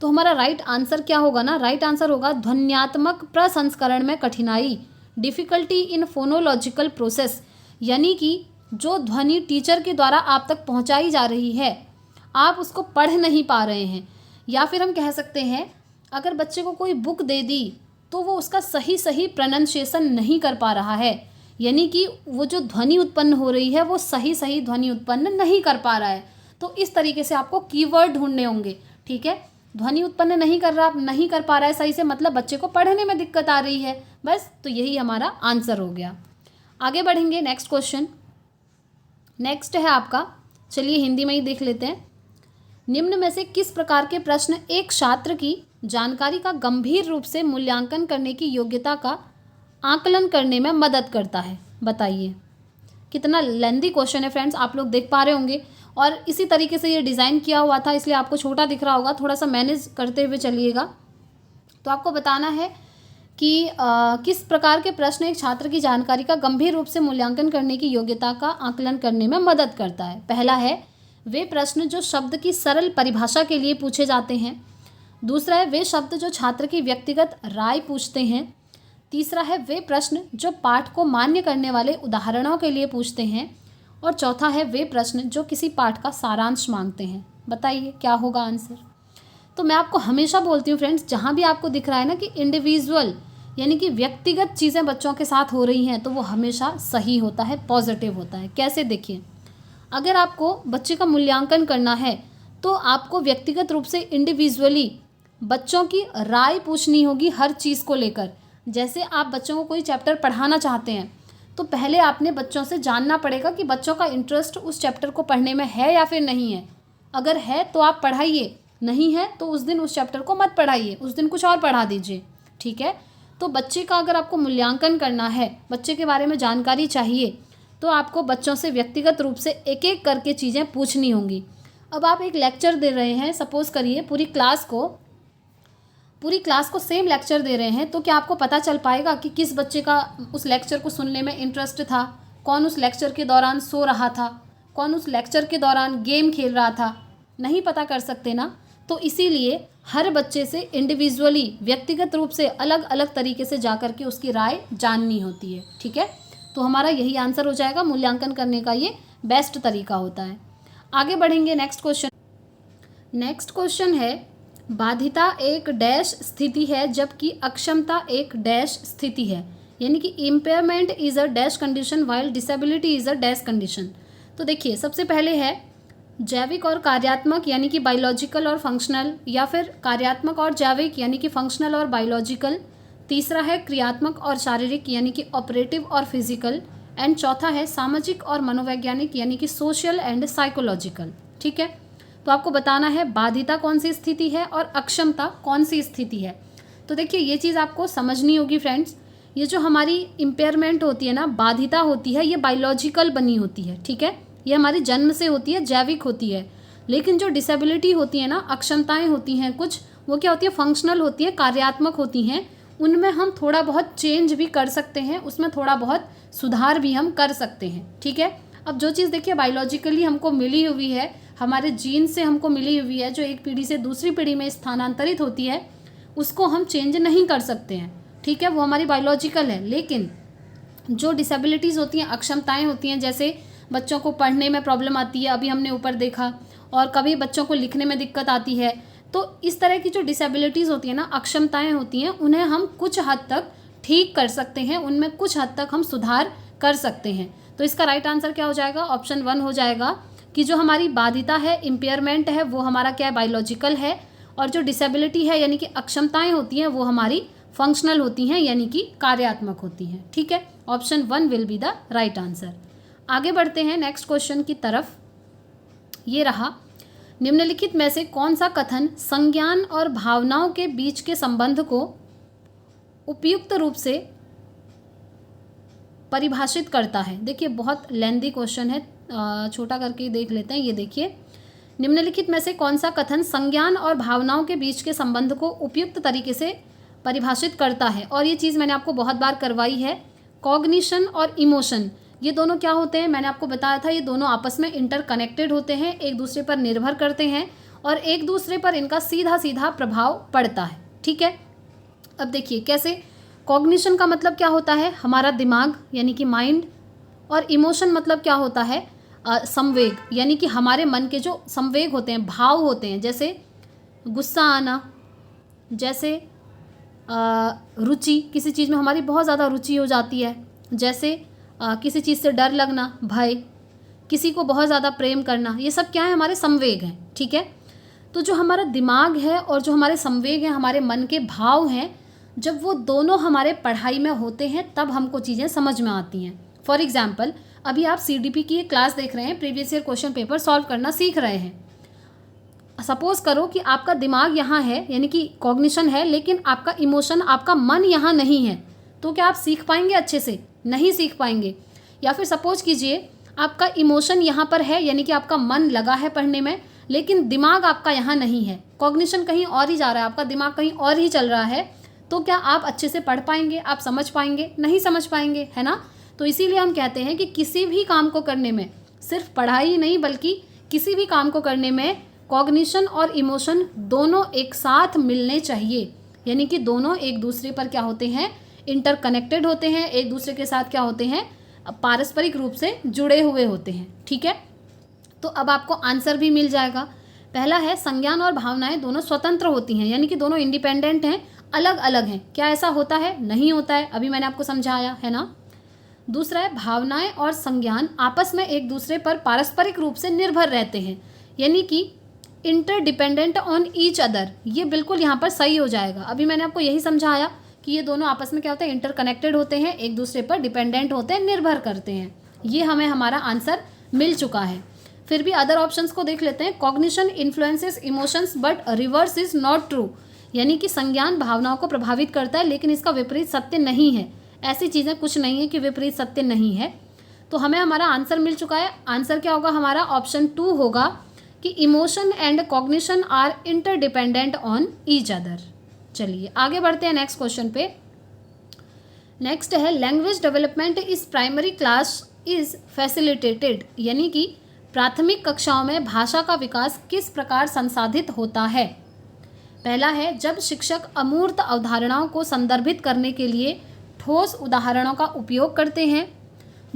तो हमारा राइट आंसर क्या होगा ना, राइट आंसर होगा ध्वन्यात्मक प्रसंस्करण में कठिनाई, डिफ़िकल्टी इन फोनोलॉजिकल प्रोसेस, यानी कि जो ध्वनि टीचर के द्वारा आप तक पहुंचाई जा रही है, आप उसको पढ़ नहीं पा रहे हैं। या फिर हम कह सकते हैं, अगर बच्चे को कोई बुक दे दी तो वो उसका सही प्रोनाउंसिएशन नहीं कर पा रहा है, यानी कि वो जो ध्वनि उत्पन्न हो रही है वो सही ध्वनि उत्पन्न नहीं कर पा रहा है। तो इस तरीके से आपको कीवर्ड ढूंढने होंगे। ठीक है, ध्वनि उत्पन्न नहीं कर पा रहा है सही से, मतलब बच्चे को पढ़ने में दिक्कत आ रही है, बस। तो यही हमारा आंसर हो गया। आगे बढ़ेंगे नेक्स्ट क्वेश्चन। नेक्स्ट है आपका, चलिए हिंदी में ही देख लेते हैं। निम्न में से किस प्रकार के प्रश्न एक छात्र की जानकारी का गंभीर रूप से मूल्यांकन करने की योग्यता का आकलन करने में मदद करता है, बताइए। कितना लेंदी क्वेश्चन है फ्रेंड्स, आप लोग देख पा रहे होंगे, और इसी तरीके से ये डिज़ाइन किया हुआ था, इसलिए आपको छोटा दिख रहा होगा, थोड़ा सा मैनेज करते हुए चलिएगा। तो आपको बताना है कि किस प्रकार के प्रश्न एक छात्र की जानकारी का गंभीर रूप से मूल्यांकन करने की योग्यता का आकलन करने में मदद करता है। पहला है वे प्रश्न जो शब्द की सरल परिभाषा के लिए पूछे जाते हैं। दूसरा है वे शब्द जो छात्र की व्यक्तिगत राय पूछते हैं। तीसरा है वे प्रश्न जो पाठ को मान्य करने वाले उदाहरणों के लिए पूछते हैं। और चौथा है वे प्रश्न जो किसी पाठ का सारांश मांगते हैं। बताइए क्या होगा आंसर। तो मैं आपको हमेशा बोलती हूँ फ्रेंड्स, जहाँ भी आपको दिख रहा है ना कि इंडिविजुअल यानी कि व्यक्तिगत चीज़ें बच्चों के साथ हो रही हैं, तो वो हमेशा सही होता है, पॉजिटिव होता है। कैसे, देखिए, अगर आपको बच्चे का मूल्यांकन करना है तो आपको व्यक्तिगत रूप से इंडिविजुअली बच्चों की राय पूछनी होगी हर चीज़ को लेकर। जैसे आप बच्चों को कोई चैप्टर पढ़ाना चाहते हैं तो पहले आपने बच्चों से जानना पड़ेगा कि बच्चों का इंटरेस्ट उस चैप्टर को पढ़ने में है या फिर नहीं है। अगर है तो आप पढ़ाइए, नहीं है तो उस दिन उस चैप्टर को मत पढ़ाइए, उस दिन कुछ और पढ़ा दीजिए, ठीक है। तो बच्चे का अगर आपको मूल्यांकन करना है, बच्चे के बारे में जानकारी चाहिए, तो आपको बच्चों से व्यक्तिगत रूप से एक एक करके चीज़ें पूछनी होंगी। अब आप एक लेक्चर दे रहे हैं, सपोज़ करिए पूरी क्लास को सेम लेक्चर दे रहे हैं, तो क्या आपको पता चल पाएगा कि किस बच्चे का उस लेक्चर को सुनने में इंटरेस्ट था, कौन उस लेक्चर के दौरान सो रहा था, कौन उस लेक्चर के दौरान गेम खेल रहा था? नहीं पता कर सकते ना। तो इसीलिए हर बच्चे से इंडिविजुअली व्यक्तिगत रूप से अलग अलग तरीके से जा कर के उसकी राय जाननी होती है, ठीक है। तो हमारा यही आंसर हो जाएगा, मूल्यांकन करने का ये बेस्ट तरीका होता है। आगे बढ़ेंगे, नेक्स्ट क्वेश्चन है, बाधिता एक डैश स्थिति है जबकि अक्षमता एक डैश स्थिति है, यानी कि impairment is a dash condition while disability is a dash condition. तो देखिए, सबसे पहले है जैविक और कार्यात्मक यानी कि बायोलॉजिकल और फंक्शनल, या फिर कार्यात्मक और जैविक यानी कि फंक्शनल और बायोलॉजिकल। तीसरा है क्रियात्मक और शारीरिक यानी कि ऑपरेटिव और फिजिकल। एंड चौथा है सामाजिक और मनोवैज्ञानिक यानी कि सोशल एंड साइकोलॉजिकल, ठीक है। तो आपको बताना है बाधिता कौन सी स्थिति है और अक्षमता कौन सी स्थिति है। तो देखिए, ये चीज़ आपको समझनी होगी फ्रेंड्स। ये जो हमारी इम्पेयरमेंट होती है ना, बाधिता होती है, ये बायोलॉजिकल बनी होती है, ठीक है। ये हमारी जन्म से होती है, जैविक होती है। लेकिन जो डिसेबिलिटी होती है ना, अक्षमताएं होती हैं कुछ, वो क्या होती है, फंक्शनल होती है, कार्यात्मक होती हैं। उनमें हम थोड़ा बहुत चेंज भी कर सकते हैं, उसमें थोड़ा बहुत सुधार भी हम कर सकते हैं, ठीक है। अब जो चीज़ देखिए बायोलॉजिकली हमको मिली हुई है, हमारे जीन से हमको मिली हुई है, जो एक पीढ़ी से दूसरी पीढ़ी में स्थानांतरित होती है, उसको हम चेंज नहीं कर सकते हैं, ठीक है, वो हमारी बायोलॉजिकल है। लेकिन जो डिसेबिलिटीज़ होती हैं, अक्षमताएं होती हैं, जैसे बच्चों को पढ़ने में प्रॉब्लम आती है, अभी हमने ऊपर देखा, और कभी बच्चों को लिखने में दिक्कत आती है, तो इस तरह की जो डिसेबिलिटीज़ होती है ना, अक्षमताएं होती हैं, उन्हें हम कुछ हद तक ठीक कर सकते हैं, उनमें कुछ हद तक हम सुधार कर सकते हैं। तो इसका राइट आंसर क्या हो जाएगा, ऑप्शन 1 हो जाएगा कि जो हमारी बाधिता है, इम्पेयरमेंट है, वो हमारा क्या है, बायोलॉजिकल है। और जो डिसेबिलिटी है यानी कि अक्षमताएं होती हैं, वो हमारी फंक्शनल होती हैं यानी कि कार्यात्मक होती हैं, ठीक है। Option 1 will be the right answer. आगे बढ़ते हैं नेक्स्ट क्वेश्चन की तरफ। ये रहा, निम्नलिखित में से कौन सा कथन संज्ञान और भावनाओं के बीच के संबंध को उपयुक्त रूप से परिभाषित करता है। देखिए, बहुत लेंदी क्वेश्चन है, छोटा करके देख लेते हैं। ये देखिए, निम्नलिखित में से कौन सा कथन संज्ञान और भावनाओं के बीच के संबंध को उपयुक्त तरीके से परिभाषित करता है। और ये चीज़ मैंने आपको बहुत बार करवाई है। कॉग्निशन और इमोशन, ये दोनों क्या होते हैं, मैंने आपको बताया था, ये दोनों आपस में इंटरकनेक्टेड होते हैं, एक दूसरे पर निर्भर करते हैं और एक दूसरे पर इनका सीधा सीधा प्रभाव पड़ता है, ठीक है। अब देखिए कैसे, कॉग्निशन का मतलब क्या होता है, हमारा दिमाग यानी कि माइंड, और इमोशन मतलब क्या होता है, संवेग, यानी कि हमारे मन के जो संवेग होते हैं, भाव होते हैं, जैसे गुस्सा आना, जैसे रुचि, किसी चीज़ में हमारी बहुत ज़्यादा रुचि हो जाती है, जैसे किसी चीज़ से डर लगना, भय, किसी को बहुत ज़्यादा प्रेम करना, ये सब क्या है, हमारे संवेग हैं, ठीक है। तो जो हमारा दिमाग है और जो हमारे संवेग हैं, हमारे मन के भाव हैं, जब वो दोनों हमारे पढ़ाई में होते हैं तब हमको चीज़ें समझ में आती हैं। फॉर एग्जाम्पल, अभी आप CDP की एक क्लास देख रहे हैं, previous year question paper solve करना सीख रहे हैं। सपोज करो कि आपका दिमाग यहाँ है यानी कि कॉग्निशन है, लेकिन आपका इमोशन, आपका मन यहाँ नहीं है, तो क्या आप सीख पाएंगे अच्छे से? नहीं सीख पाएंगे। या फिर सपोज कीजिए आपका इमोशन यहाँ पर है यानी कि आपका मन लगा है पढ़ने में, लेकिन दिमाग आपका यहाँ नहीं है, कॉग्निशन कहीं और ही जा रहा है, आपका दिमाग कहीं और ही चल रहा है, तो क्या आप अच्छे से पढ़ पाएंगे, आप समझ पाएंगे? नहीं समझ पाएंगे, है ना। तो इसीलिए हम कहते हैं कि किसी भी काम को करने में, सिर्फ पढ़ाई ही नहीं बल्कि किसी भी काम को करने में कॉग्निशन और इमोशन दोनों एक साथ मिलने चाहिए, यानी कि दोनों एक दूसरे पर क्या होते हैं, इंटरकनेक्टेड होते हैं, एक दूसरे के साथ क्या होते हैं, पारस्परिक रूप से जुड़े हुए होते हैं, ठीक है। तो अब आपको आंसर भी मिल जाएगा। पहला है संज्ञान और भावनाएं दोनों स्वतंत्र होती हैं, यानी कि दोनों इंडिपेंडेंट हैं, अलग अलग हैं। क्या ऐसा होता है? नहीं होता है, अभी मैंने आपको समझाया है ना। दूसरा है भावनाएं और संज्ञान आपस में एक दूसरे पर पारस्परिक रूप से निर्भर रहते हैं, यानी कि इंटरडिपेंडेंट ऑन ईच अदर। ये बिल्कुल यहाँ पर सही हो जाएगा। अभी मैंने आपको यही समझाया कि ये दोनों आपस में क्या होते हैं, इंटरकनेक्टेड होते हैं, एक दूसरे पर डिपेंडेंट होते हैं, निर्भर करते हैं। ये हमें हमारा आंसर मिल चुका है। फिर भी अदर ऑप्शंस को देख लेते हैं। Cognition influences emotions but reverse is not true, यानी कि संज्ञान भावनाओं को प्रभावित करता है लेकिन इसका विपरीत सत्य नहीं है। ऐसी चीज़ें कुछ नहीं है कि विपरीत सत्य नहीं है। तो हमें हमारा आंसर मिल चुका है। आंसर क्या होगा हमारा? ऑप्शन 2 होगा कि emotion and cognition are interdependent on each other. चलिए आगे बढ़ते हैं नेक्स्ट क्वेश्चन पे। नेक्स्ट है language development is primary class is facilitated, यानी कि प्राथमिक कक्षाओं में भाषा का विकास किस प्रकार संसाधित होता है। पहला है जब शिक्षक अमूर्त अवधारणाओं को संदर्भित करने के लिए ठोस उदाहरणों का उपयोग करते हैं।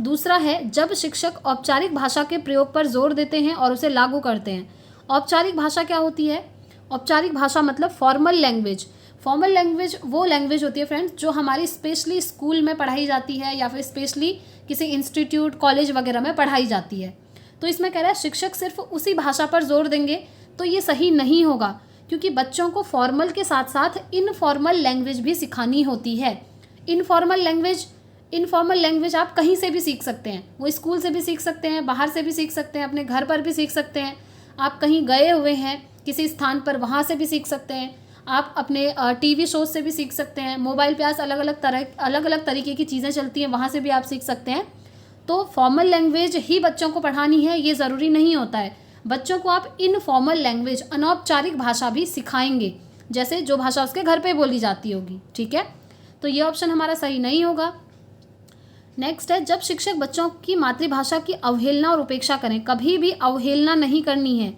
दूसरा है जब शिक्षक औपचारिक भाषा के प्रयोग पर जोर देते हैं और उसे लागू करते हैं। औपचारिक भाषा क्या होती है? औपचारिक भाषा मतलब फॉर्मल लैंग्वेज। फॉर्मल लैंग्वेज वो लैंग्वेज होती है फ्रेंड्स जो हमारी स्पेशली स्कूल में पढ़ाई जाती है या फिर स्पेशली किसी इंस्टीट्यूट कॉलेज वगैरह में पढ़ाई जाती है। तो इसमें कह रहा है शिक्षक सिर्फ उसी भाषा पर जोर देंगे तो ये सही नहीं होगा, क्योंकि बच्चों को फॉर्मल के साथ साथ इनफॉर्मल लैंग्वेज भी सिखानी होती है। इनफॉर्मल लैंग्वेज आप कहीं से भी सीख सकते हैं। वो स्कूल से भी सीख सकते हैं, बाहर से भी सीख सकते हैं, अपने घर पर भी सीख सकते हैं। आप कहीं गए हुए हैं किसी स्थान पर, वहाँ से भी सीख सकते हैं। आप अपने टीवी शोज से भी सीख सकते हैं। मोबाइल पे आज अलग अलग तरीके की चीज़ें चलती हैं, वहाँ से भी आप सीख सकते हैं। तो फॉर्मल लैंग्वेज ही बच्चों को पढ़ानी है ये ज़रूरी नहीं होता है। बच्चों को आप इनफॉर्मल लैंग्वेज अनौपचारिक भाषा भी सिखाएंगे, जैसे जो भाषा उसके घर पे बोली जाती होगी। ठीक है, तो ये ऑप्शन हमारा सही नहीं होगा। नेक्स्ट है जब शिक्षक बच्चों की मातृभाषा की अवहेलना और उपेक्षा करें। कभी भी अवहेलना नहीं करनी है।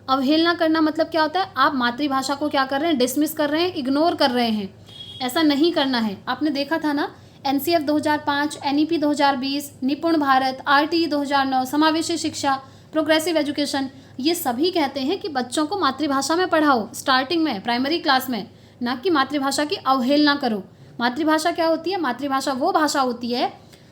अवहेलना करना मतलब क्या होता है? आप मातृभाषा को क्या कर रहे हैं? डिसमिस कर रहे हैं, इग्नोर कर रहे हैं। ऐसा नहीं करना है। आपने देखा था ना NCF 2005, NEP 2020, निपुण भारत, RTE 2009, समावेशी शिक्षा, प्रोग्रेसिव एजुकेशन, ये सभी कहते हैं कि बच्चों को मातृभाषा में पढ़ाओ स्टार्टिंग में, प्राइमरी क्लास में, ना कि मातृभाषा की अवहेलना करो। मातृभाषा क्या होती है? मातृभाषा वो भाषा होती है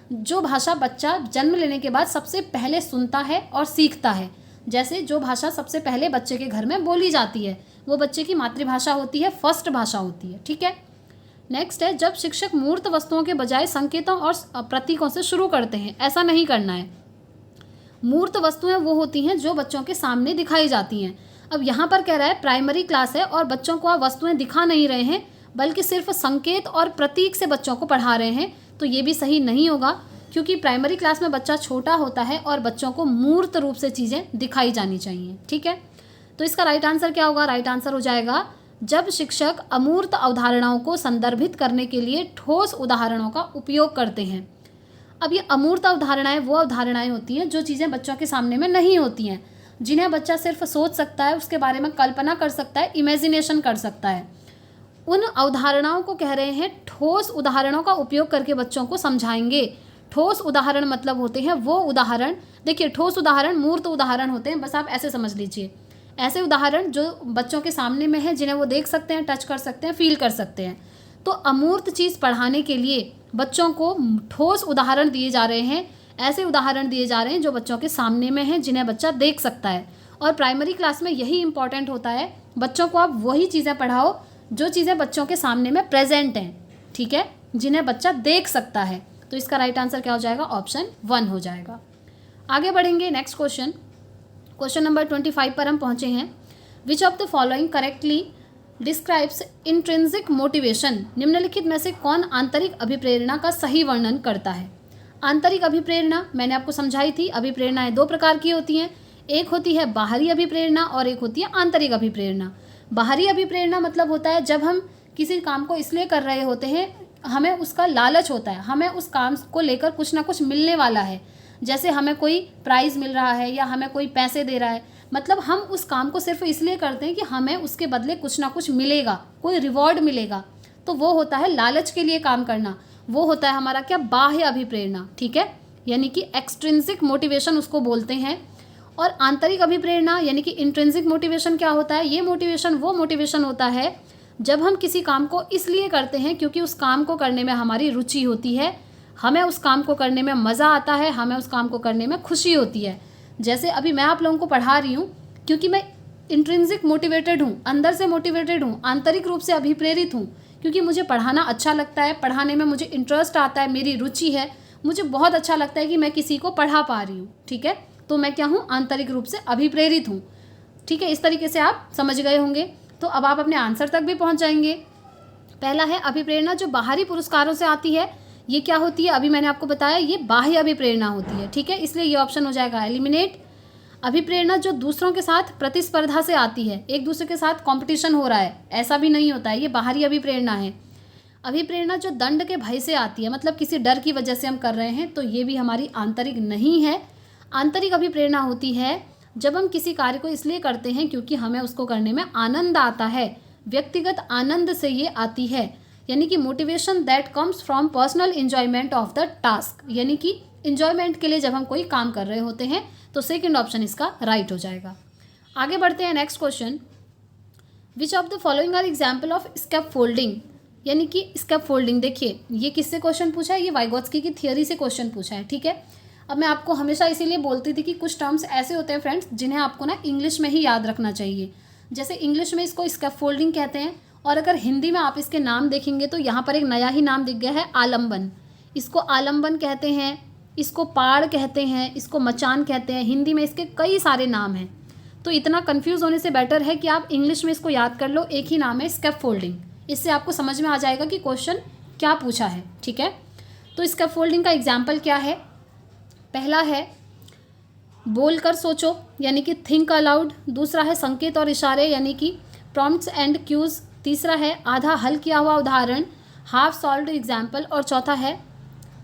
जो भाषा बच्चा जन्म लेने के बाद सबसे पहले सुनता है और सीखता है। जैसे जो भाषा सबसे पहले बच्चे के घर में बोली जाती है वो बच्चे की मातृभाषा होती है, फर्स्ट भाषा होती है। ठीक है, नेक्स्ट है जब शिक्षक मूर्त वस्तुओं के बजाय संकेतों और प्रतीकों से शुरू करते हैं। ऐसा नहीं करना है। मूर्त वस्तुएं वो होती हैं जो बच्चों के सामने दिखाई जाती हैं। अब यहाँ पर कह रहा है प्राइमरी क्लास है और बच्चों को आप वस्तुएं दिखा नहीं रहे हैं बल्कि सिर्फ संकेत और प्रतीक से बच्चों को पढ़ा रहे हैं, तो ये भी सही नहीं होगा, क्योंकि प्राइमरी क्लास में बच्चा छोटा होता है और बच्चों को मूर्त रूप से चीज़ें दिखाई जानी चाहिए। ठीक है, तो इसका राइट आंसर क्या होगा? राइट आंसर हो जाएगा जब शिक्षक अमूर्त अवधारणाओं को संदर्भित करने के लिए ठोस उदाहरणों का उपयोग करते हैं। अब ये अमूर्त अवधारणाएं वो अवधारणाएं होती हैं जो चीज़ें बच्चों के सामने में नहीं होती हैं, जिन्हें बच्चा सिर्फ सोच सकता है, उसके बारे में कल्पना कर सकता है, इमेजिनेशन कर सकता है। उन अवधारणाओं को कह रहे हैं ठोस उदाहरणों का उपयोग करके बच्चों को समझाएंगे। ठोस उदाहरण मतलब होते हैं वो उदाहरण, देखिए ठोस उदाहरण मूर्त उदाहरण होते हैं, बस आप ऐसे समझ लीजिए। ऐसे उदाहरण जो बच्चों के सामने में है, जिन्हें वो देख सकते हैं, टच कर सकते हैं, फील कर सकते हैं। तो अमूर्त चीज़ पढ़ाने के लिए बच्चों को ठोस उदाहरण दिए जा रहे हैं, ऐसे उदाहरण दिए जा रहे हैं जो बच्चों के सामने में हैं, जिन्हें बच्चा देख सकता है। और प्राइमरी क्लास में यही इंपॉर्टेंट होता है, बच्चों को आप वही चीज़ें पढ़ाओ जो चीज़ें बच्चों के सामने में प्रेजेंट हैं। ठीक है, जिन्हें बच्चा देख सकता है। तो इसका राइट आंसर क्या हो जाएगा? ऑप्शन 1 हो जाएगा। आगे बढ़ेंगे नेक्स्ट क्वेश्चन। क्वेश्चन नंबर 25 पर हम पहुंचे हैं। विच of the following correctly describes intrinsic motivation. निम्नलिखित में से कौन आंतरिक अभिप्रेरणा का सही वर्णन करता है? आंतरिक अभिप्रेरणा मैंने आपको समझाई थी। अभिप्रेरणाएं 2 प्रकार की होती हैं, एक होती है बाहरी अभिप्रेरणा और एक होती है आंतरिक अभिप्रेरणा। बाहरी अभिप्रेरणा मतलब होता है जब हम किसी काम को इसलिए कर रहे होते हैं, हमें उसका लालच होता है, हमें उस काम को लेकर कुछ ना कुछ मिलने वाला है, जैसे हमें कोई प्राइज़ मिल रहा है या हमें कोई पैसे दे रहा है, मतलब हम उस काम को सिर्फ इसलिए करते हैं कि हमें उसके बदले कुछ ना कुछ मिलेगा, कोई रिवॉर्ड मिलेगा। तो वो होता है लालच के लिए काम करना, वो होता है हमारा क्या? बाह्य अभिप्रेरणा। ठीक है, यानी कि एक्सट्रिंसिक मोटिवेशन उसको बोलते हैं। और आंतरिक अभिप्रेरणा यानी कि इंट्रिंसिक मोटिवेशन क्या होता है? ये मोटिवेशन वो मोटिवेशन होता है जब हम किसी काम को इसलिए करते हैं क्योंकि उस काम को करने में हमारी रुचि होती है, हमें उस काम को करने में मज़ा आता है, हमें उस काम को करने में खुशी होती है। जैसे अभी मैं आप लोगों को पढ़ा रही हूँ क्योंकि मैं इंट्रिंसिक मोटिवेटेड हूँ, अंदर से मोटिवेटेड हूँ, आंतरिक रूप से अभिप्रेरित हूँ, क्योंकि मुझे पढ़ाना अच्छा लगता है, पढ़ाने में मुझे इंटरेस्ट आता है, मेरी रुचि है, मुझे बहुत अच्छा लगता है कि मैं किसी को पढ़ा पा रही हूँ। ठीक है, तो मैं क्या हूँ? आंतरिक रूप से अभिप्रेरित हूँ। ठीक है, इस तरीके से आप समझ गए होंगे। तो अब आप अपने आंसर तक भी पहुँच जाएंगे। पहला है अभिप्रेरणा जो बाहरी पुरस्कारों से आती है, ये क्या होती है? अभी मैंने आपको बताया, ये बाह्य अभिप्रेरणा होती है। ठीक है, इसलिए ये ऑप्शन हो जाएगा एलिमिनेट। अभिप्रेरणा जो दूसरों के साथ प्रतिस्पर्धा से आती है, एक दूसरे के साथ कंपटीशन हो रहा है, ऐसा भी नहीं होता है, ये बाहरी अभिप्रेरणा है। अभिप्रेरणा जो दंड के भय से आती है, मतलब किसी डर की वजह से हम कर रहे हैं, तो ये भी हमारी आंतरिक नहीं है। आंतरिक अभिप्रेरणा होती है जब हम किसी कार्य को इसलिए करते हैं क्योंकि हमें उसको करने में आनंद आता है, व्यक्तिगत आनंद से ये आती है, यानी कि motivation that comes from personal enjoyment of the task, यानी कि एंजॉयमेंट के लिए जब हम कोई काम कर रहे होते हैं, तो सेकंड ऑप्शन इसका राइट हो जाएगा। आगे बढ़ते हैं next question. Which of the following are example of scaffolding, यानी कि स्कैप फोल्डिंग। देखिए ये किससे क्वेश्चन पूछा है? ये वाइगोत्स्की की थियोरी से क्वेश्चन पूछा है। ठीक है, अब मैं आपको हमेशा इसीलिए बोलती थी कि कुछ टर्म्स ऐसे होते हैं फ्रेंड्स जिन्हें आपको ना इंग्लिश में ही याद रखना चाहिए। जैसे इंग्लिश में इसको स्कैप फोल्डिंग कहते हैं, और अगर हिंदी में आप इसके नाम देखेंगे तो यहाँ पर एक नया ही नाम दिख गया है, आलम्बन। इसको आलम्बन कहते हैं, इसको पाड़ कहते हैं, इसको मचान कहते हैं। हिंदी में इसके कई सारे नाम हैं, तो इतना कंफ्यूज होने से बेटर है कि आप इंग्लिश में इसको याद कर लो, एक ही नाम है स्कैप फोल्डिंग। इससे आपको समझ में आ जाएगा कि क्वेश्चन क्या पूछा है। ठीक है, तो स्कैप फोल्डिंग का एग्जाम्पल क्या है? पहला है बोल कर सोचो, यानी कि थिंक अलाउड। दूसरा है संकेत और इशारे, यानी कि प्रॉम्प्ट्स एंड क्यूज। तीसरा है आधा हल किया हुआ उदाहरण, हाफ सॉल्व्ड एग्जाम्पल। और चौथा है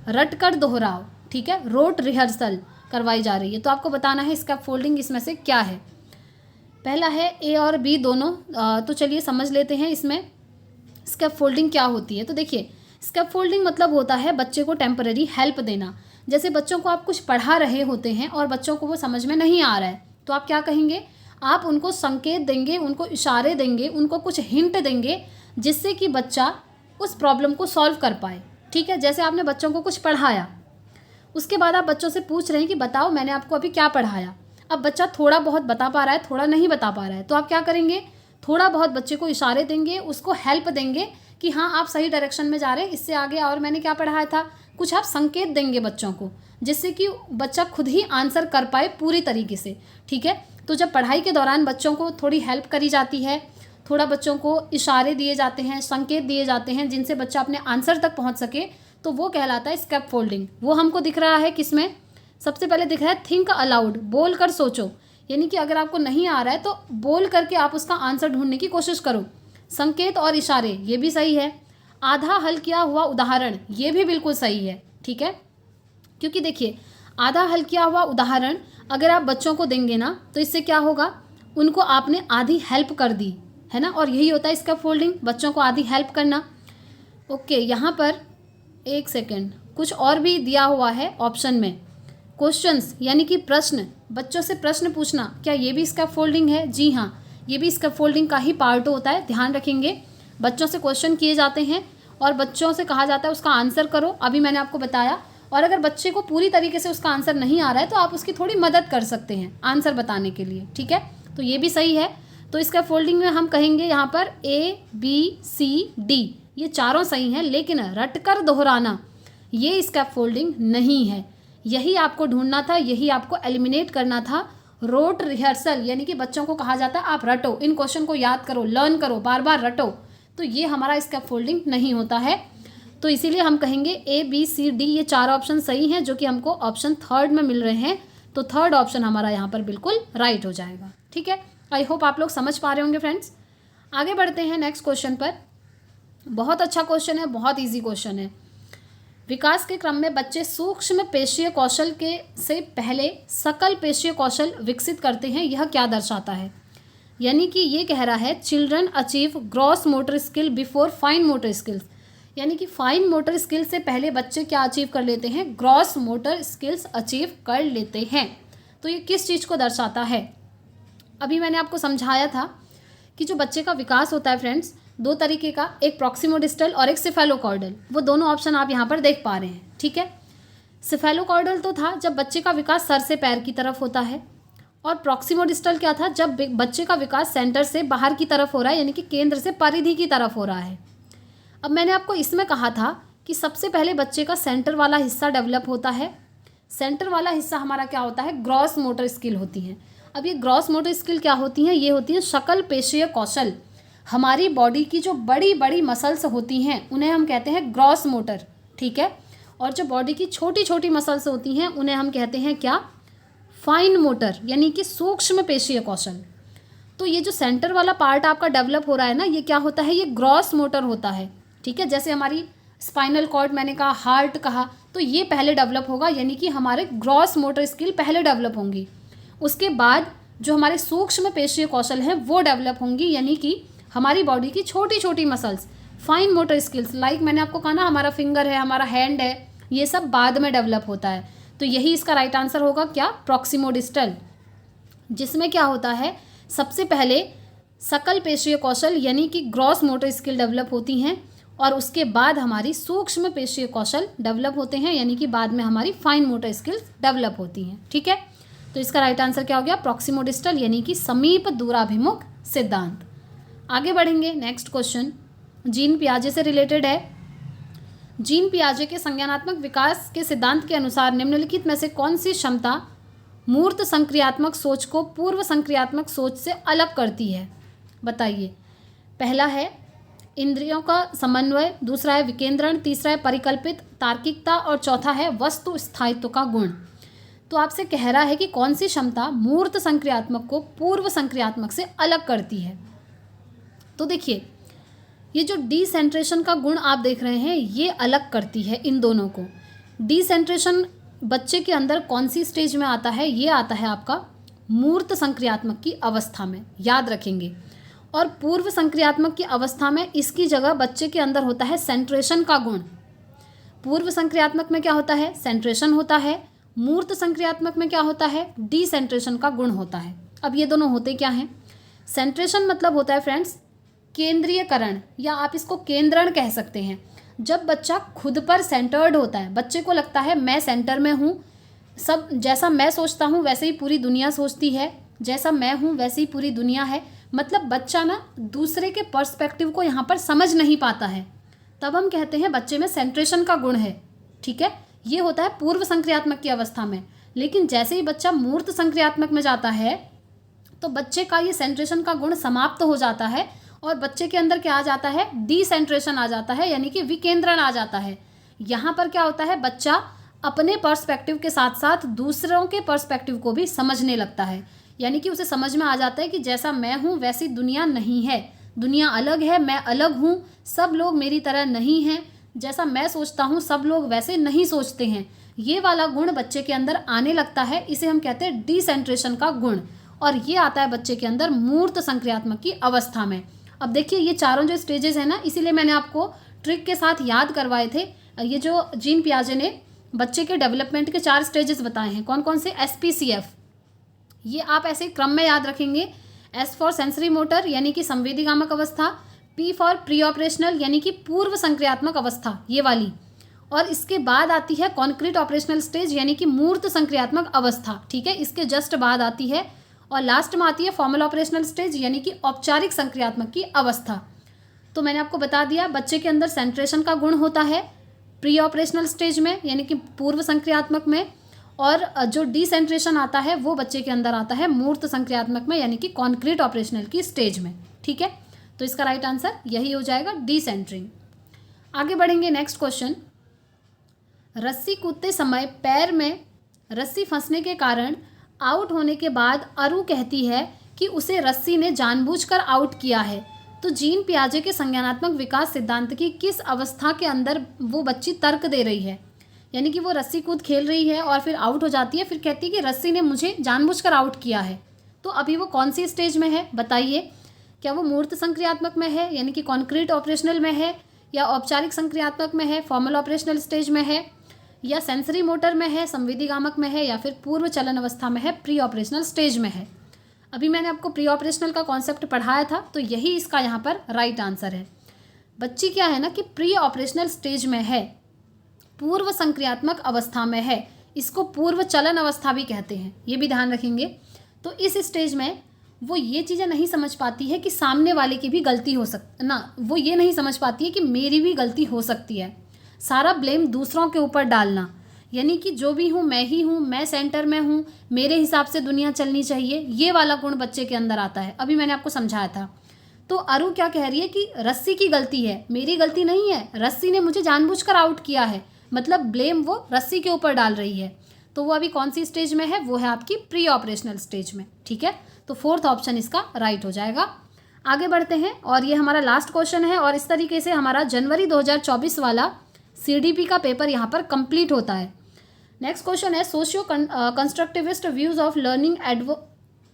रट कर दोहराओ। ठीक है, रोट रिहर्सल करवाई जा रही है। तो आपको बताना है स्कैप फोल्डिंग इसमें से क्या है। पहला है ए और बी दोनों। तो चलिए समझ लेते हैं इसमें स्कैप फोल्डिंग क्या होती है। तो देखिए, स्कैप फोल्डिंग मतलब होता है बच्चे को टेम्पररी हेल्प देना। जैसे बच्चों को आप कुछ पढ़ा रहे होते हैं और बच्चों को वो समझ में नहीं आ रहा है, तो आप क्या कहेंगे? आप उनको संकेत देंगे, उनको इशारे देंगे, उनको कुछ हिंट देंगे, जिससे कि बच्चा उस प्रॉब्लम को सॉल्व कर पाए। ठीक है, जैसे आपने बच्चों को कुछ पढ़ाया, उसके बाद आप बच्चों से पूछ रहे हैं कि बताओ मैंने आपको अभी क्या पढ़ाया। अब बच्चा थोड़ा बहुत बता पा रहा है, थोड़ा नहीं बता पा रहा है, तो आप क्या करेंगे? थोड़ा बहुत बच्चे को इशारे देंगे, उसको हेल्प देंगे कि हाँ आप सही डायरेक्शन में जा रहे हैं, इससे आगे और मैंने क्या पढ़ाया था। कुछ आप संकेत देंगे बच्चों को, जिससे कि बच्चा खुद ही आंसर कर पाए पूरी तरीके से। ठीक है, तो जब पढ़ाई के दौरान बच्चों को थोड़ी हेल्प करी जाती है, थोड़ा बच्चों को इशारे दिए जाते हैं, संकेत दिए जाते हैं, जिनसे बच्चा अपने आंसर तक पहुंच सके, तो वो कहलाता है स्कैप फोल्डिंग। वो हमको दिख रहा है किसमें? सबसे पहले दिख रहा है थिंक अलाउड, बोल कर सोचो, यानी कि अगर आपको नहीं आ रहा है तो बोल करके आप उसका आंसर ढूंढने की कोशिश करो। संकेत और इशारे, ये भी सही है। आधा हल किया हुआ उदाहरण, ये भी बिल्कुल सही है। ठीक है, क्योंकि देखिए आधा हल किया हुआ उदाहरण अगर आप बच्चों को देंगे ना, तो इससे क्या होगा? उनको आपने आधी हेल्प कर दी है ना, और यही होता है स्कैप फोल्डिंग, बच्चों को आधी हेल्प करना। ओके, यहाँ पर एक सेकेंड, कुछ और भी दिया हुआ है ऑप्शन में, क्वेश्चंस यानी कि प्रश्न, बच्चों से प्रश्न पूछना, क्या ये भी स्कैप फोल्डिंग है? जी हाँ, ये भी स्कैप फोल्डिंग का ही पार्ट होता है। ध्यान रखेंगे, बच्चों से क्वेश्चन किए जाते हैं और बच्चों से कहा जाता है उसका आंसर करो, अभी मैंने आपको बताया। और अगर बच्चे को पूरी तरीके से उसका आंसर नहीं आ रहा है तो आप उसकी थोड़ी मदद कर सकते हैं आंसर बताने के लिए। ठीक है, तो ये भी सही है। तो इसका फोल्डिंग में हम कहेंगे यहाँ पर A, B, C, D, ये चारों सही हैं, लेकिन रटकर दोहराना ये स्कैप फोल्डिंग नहीं है। यही आपको ढूंढना था, यही आपको एलिमिनेट करना था। रोट रिहर्सल, यानी कि बच्चों को कहा जाता है आप रटो, इन क्वेश्चन को याद करो, लर्न करो, बार बार रटो, तो ये हमारा स्कैप फोल्डिंग नहीं होता है। तो इसीलिए हम कहेंगे A, B, C, D, ये चार ऑप्शन सही हैं, जो कि हमको ऑप्शन थर्ड में मिल रहे हैं। तो थर्ड ऑप्शन हमारा यहाँ पर बिल्कुल राइट हो जाएगा। ठीक है, आई होप आप लोग समझ पा रहे होंगे फ्रेंड्स। आगे बढ़ते हैं नेक्स्ट क्वेश्चन पर। बहुत अच्छा क्वेश्चन है, बहुत ईजी क्वेश्चन है। विकास के क्रम में बच्चे सूक्ष्म पेशीय कौशल के से पहले सकल पेशीय कौशल विकसित करते हैं, यह क्या दर्शाता है? यानी कि ये कह रहा है children achieve gross motor skill before fine motor skills, यानी कि फाइन मोटर स्किल से पहले बच्चे क्या अचीव कर लेते हैं? ग्रॉस मोटर स्किल्स अचीव कर लेते हैं। तो ये किस चीज़ को दर्शाता है? अभी मैंने आपको समझाया था कि जो बच्चे का विकास होता है फ्रेंड्स, दो तरीके का, एक प्रॉक्सिमोडिस्टल और एक सिफेलोकॉर्डल। वो दोनों ऑप्शन आप यहाँ पर देख पा रहे हैं, ठीक है। सिफेलोकॉर्डल तो था जब बच्चे का विकास सर से पैर की तरफ होता है, और प्रॉक्सिमोडिस्टल क्या था? जब बच्चे का विकास सेंटर से बाहर की तरफ हो रहा है, यानी कि केंद्र से परिधि की तरफ हो रहा है। अब मैंने आपको इसमें कहा था कि सबसे पहले बच्चे का सेंटर वाला हिस्सा डेवलप होता है। सेंटर वाला हिस्सा हमारा क्या होता है? ग्रॉस मोटर स्किल होती है। अब ये ग्रॉस मोटर स्किल क्या होती हैं? ये होती हैं सकल पेशीय कौशल। हमारी बॉडी की जो बड़ी बड़ी मसल्स होती हैं उन्हें हम कहते हैं ग्रॉस मोटर, ठीक है। और जो बॉडी की छोटी छोटी मसल्स होती हैं उन्हें हम कहते हैं क्या? फाइन मोटर, यानी कि सूक्ष्म पेशीय कौशल। तो ये जो सेंटर वाला पार्ट आपका डेवलप हो रहा है ना, ये क्या होता है? ये ग्रॉस मोटर होता है, ठीक है। जैसे हमारी स्पाइनल कॉर्ड मैंने कहा, हार्ट कहा, तो ये पहले डेवलप होगा, यानी कि हमारे ग्रॉस मोटर स्किल पहले डेवलप होंगी। उसके बाद जो हमारे सूक्ष्म पेशीय कौशल हैं वो डेवलप होंगी, यानी कि हमारी बॉडी की छोटी छोटी muscles, fine motor skills, like मैंने आपको कहा ना, हमारा फिंगर है, हमारा हैंड है, ये सब बाद में डेवलप होता है। तो यही इसका राइट आंसर होगा क्या? प्रॉक्सिमोडिस्टल, जिसमें क्या होता है? सबसे पहले सकल पेशीय कौशल यानी कि ग्रॉस मोटर स्किल डेवलप होती हैं, और उसके बाद हमारी सूक्ष्म पेशीय कौशल डेवलप होते हैं, यानी कि बाद में हमारी फाइन मोटर स्किल्स डेवलप होती हैं, ठीक है। तो इसका राइट आंसर क्या हो गया? प्रॉक्सिमोडिस्टल, यानी कि समीप दूराभिमुख सिद्धांत। आगे बढ़ेंगे, नेक्स्ट क्वेश्चन जीन पियाजे से रिलेटेड है। जीन पियाजे के संज्ञानात्मक विकास के सिद्धांत के अनुसार निम्नलिखित में से कौन सी क्षमता मूर्त संक्रियात्मक सोच को पूर्व संक्रियात्मक सोच से अलग करती है? बताइए। पहला है इंद्रियों का समन्वय, दूसरा है विकेंद्रण, तीसरा है परिकल्पित तार्किकता, और चौथा है वस्तु स्थायित्व का गुण। तो आपसे कह रहा है कि कौन सी क्षमता मूर्त संक्रियात्मक को पूर्व संक्रियात्मक से अलग करती है। तो देखिए, ये जो डिसेंट्रेशन का गुण आप देख रहे हैं, ये अलग करती है इन दोनों को। डिसेंट्रेशन बच्चे के अंदर कौन सी स्टेज में आता है? ये आता है आपका मूर्त संक्रियात्मक की अवस्था में, याद रखेंगे। और पूर्व संक्रियात्मक की अवस्था में इसकी जगह बच्चे के अंदर होता है सेंट्रेशन का गुण। पूर्व संक्रियात्मक में क्या होता है? सेंट्रेशन होता है। मूर्त संक्रियात्मक में क्या होता है? डिसेंट्रेशन का गुण होता है। अब ये दोनों होते क्या हैं? सेंट्रेशन मतलब होता है फ्रेंड्स केंद्रीयकरण, या आप इसको केंद्रण कह सकते हैं। जब बच्चा खुद पर सेंटर्ड होता है, बच्चे को लगता है मैं सेंटर में हूँ, सब जैसा मैं सोचता हूँ वैसे ही पूरी दुनिया सोचती है, जैसा मैं हूँ वैसे ही पूरी दुनिया है, मतलब बच्चा ना दूसरे के पर्सपेक्टिव को यहाँ पर समझ नहीं पाता है, तब हम कहते हैं बच्चे में सेंट्रेशन का गुण है, ठीक है। ये होता है पूर्व संक्रियात्मक की अवस्था में। लेकिन जैसे ही बच्चा मूर्त संक्रियात्मक में जाता है तो बच्चे का ये सेंट्रेशन का गुण समाप्त हो जाता है, और बच्चे के अंदर क्या आ जाता है? डिसेंट्रेशन आ जाता है, यानी कि विकेंद्रण आ जाता है। यहाँ पर क्या होता है? बच्चा अपने पर्सपेक्टिव के साथ साथ दूसरों के पर्सपेक्टिव को भी समझने लगता है, यानी कि उसे समझ में आ जाता है कि जैसा मैं हूँ वैसी दुनिया नहीं है, दुनिया अलग है, मैं अलग हूँ, सब लोग मेरी तरह नहीं हैं, जैसा मैं सोचता हूँ सब लोग वैसे नहीं सोचते हैं। ये वाला गुण बच्चे के अंदर आने लगता है, इसे हम कहते हैं डिसेंट्रेशन का गुण, और ये आता है बच्चे के अंदर मूर्त संक्रियात्मक की अवस्था में। अब देखिए, ये चारों जो स्टेजेस हैं ना, इसीलिए मैंने आपको ट्रिक के साथ याद करवाए थे। ये जो जीन पियाजे ने बच्चे के डेवलपमेंट के 4 स्टेजेस बताए हैं, कौन कौन से? SPCF, ये आप ऐसे क्रम में याद रखेंगे। S फॉर सेंसरी मोटर, यानी कि संवेदीगामक अवस्था। P फॉर प्री ऑपरेशनल, यानी कि पूर्व संक्रियात्मक अवस्था, ये वाली। और इसके बाद आती है कॉन्क्रीट ऑपरेशनल स्टेज, यानी कि मूर्त संक्रियात्मक अवस्था, ठीक है, इसके जस्ट बाद आती है। और लास्ट में आती है फॉर्मल ऑपरेशनल स्टेज, यानी कि औपचारिक संक्रियात्मक की अवस्था। तो मैंने आपको बता दिया, बच्चे के अंदर सेंट्रेशन का गुण होता है प्री ऑपरेशनल स्टेज में, यानी कि पूर्व संक्रियात्मक में, और जो डिसेंट्रेशन आता है वो बच्चे के अंदर आता है मूर्त संक्रियात्मक में, यानी कि कॉन्क्रीट ऑपरेशनल की स्टेज में, ठीक है। तो इसका राइट आंसर यही हो जाएगा, डिसेंटरिंग। आगे बढ़ेंगे, नेक्स्ट क्वेश्चन। रस्सी कूदते समय पैर में रस्सी फंसने के कारण आउट होने के बाद अरु कहती है कि उसे रस्सी ने जानबूझकर आउट किया है। तो जीन पियाजे के संज्ञानात्मक विकास सिद्धांत की किस अवस्था के अंदर वो बच्ची तर्क दे रही है? यानी कि वो रस्सी कूद खेल रही है और फिर आउट हो जाती है, फिर कहती है कि रस्सी ने मुझे जानबूझकर आउट किया है। तो अभी वो कौन सी स्टेज में है बताइए? क्या वो मूर्त संक्रियात्मक में है, यानी कि कॉन्क्रीट ऑपरेशनल में है, या औपचारिक संक्रियात्मक में है, फॉर्मल ऑपरेशनल स्टेज में है, या सेंसरी मोटर में है, संवेदीगामक में है, या फिर पूर्व चलन अवस्था में है, प्री ऑपरेशनल स्टेज में है। अभी मैंने आपको प्री ऑपरेशनल का कॉन्सेप्ट पढ़ाया था, तो यही इसका यहाँ पर राइट आंसर है। बच्ची क्या है ना कि प्री ऑपरेशनल स्टेज में है, पूर्व संक्रियात्मक अवस्था में है, इसको पूर्व चलन अवस्था भी कहते हैं, ये भी ध्यान रखेंगे। तो इस स्टेज में वो ये चीज़ें नहीं समझ पाती है कि सामने वाले की भी गलती हो वो ये नहीं समझ पाती है कि मेरी भी गलती हो सकती है। सारा ब्लेम दूसरों के ऊपर डालना, यानी कि जो भी हूँ मैं ही हूँ, मैं सेंटर में हूँ, मेरे हिसाब से दुनिया चलनी चाहिए, ये वाला गुण बच्चे के अंदर आता है। अभी मैंने आपको समझाया था। तो अरु क्या कह रही है कि रस्सी की गलती है, मेरी गलती नहीं है, रस्सी ने मुझे जानबूझकर आउट किया है, मतलब ब्लेम वो रस्सी के ऊपर डाल रही है। तो वो अभी कौन सी स्टेज में है? वो है आपकी प्री ऑपरेशनल स्टेज में। ठीक है, तो फोर्थ ऑप्शन इसका राइट हो जाएगा। आगे बढ़ते हैं और ये हमारा लास्ट क्वेश्चन है, और इस तरीके से हमारा जनवरी 2024 वाला CDP का पेपर यहाँ पर कंप्लीट होता है। नेक्स्ट क्वेश्चन है socio constructivist views of learning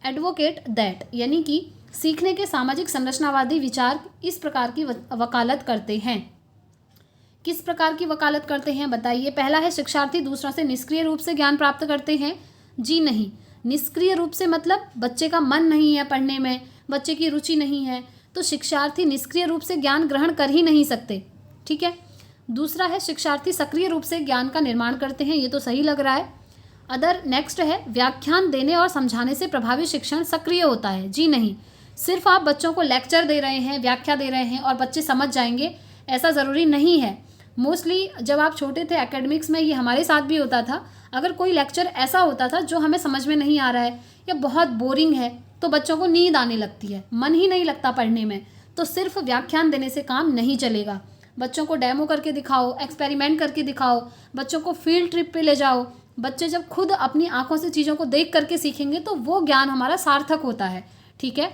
advocate that, यानी कि सीखने के सामाजिक संरचनावादी विचार इस प्रकार की वकालत करते हैं। किस प्रकार की वकालत करते हैं बताइए। पहला है शिक्षार्थी दूसरों से निष्क्रिय रूप से ज्ञान प्राप्त करते हैं। जी नहीं, निष्क्रिय रूप से मतलब बच्चे का मन नहीं है पढ़ने में, बच्चे की रुचि नहीं है, तो शिक्षार्थी निष्क्रिय रूप से ज्ञान ग्रहण कर ही नहीं सकते। ठीक है। दूसरा है शिक्षार्थी सक्रिय रूप से ज्ञान का निर्माण करते हैं, ये तो सही लग रहा है। अदर नेक्स्ट है व्याख्यान देने और समझाने से प्रभावी शिक्षण सक्रिय होता है। जी नहीं, सिर्फ आप बच्चों को लेक्चर दे रहे हैं, व्याख्या दे रहे हैं और बच्चे समझ जाएंगे, ऐसा ज़रूरी नहीं है। मोस्टली जब आप छोटे थे एकेडमिक्स में, ये हमारे साथ भी होता था, अगर कोई लेक्चर ऐसा होता था जो हमें समझ में नहीं आ रहा है या बहुत बोरिंग है, तो बच्चों को नींद आने लगती है, मन ही नहीं लगता पढ़ने में। तो सिर्फ व्याख्यान देने से काम नहीं चलेगा, बच्चों को डेमो करके दिखाओ, एक्सपेरिमेंट करके दिखाओ, बच्चों को फील्ड ट्रिप पे ले जाओ। बच्चे जब खुद अपनी आंखों से चीज़ों को देख करके सीखेंगे तो वो ज्ञान हमारा सार्थक होता है। ठीक है।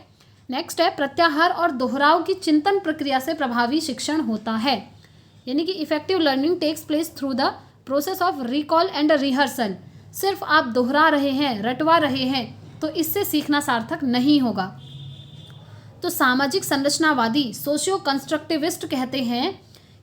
नेक्स्ट है प्रत्याहार और दोहराव की चिंतन प्रक्रिया से प्रभावी शिक्षण होता है, यानी कि effective learning takes place through the process of recall and rehearsal. सिर्फ आप दोहरा रहे हैं, रटवा रहे हैं, तो इससे सीखना सार्थक नहीं होगा। तो सामाजिक संरचनावादी सोशियो कंस्ट्रक्टिविस्ट कहते हैं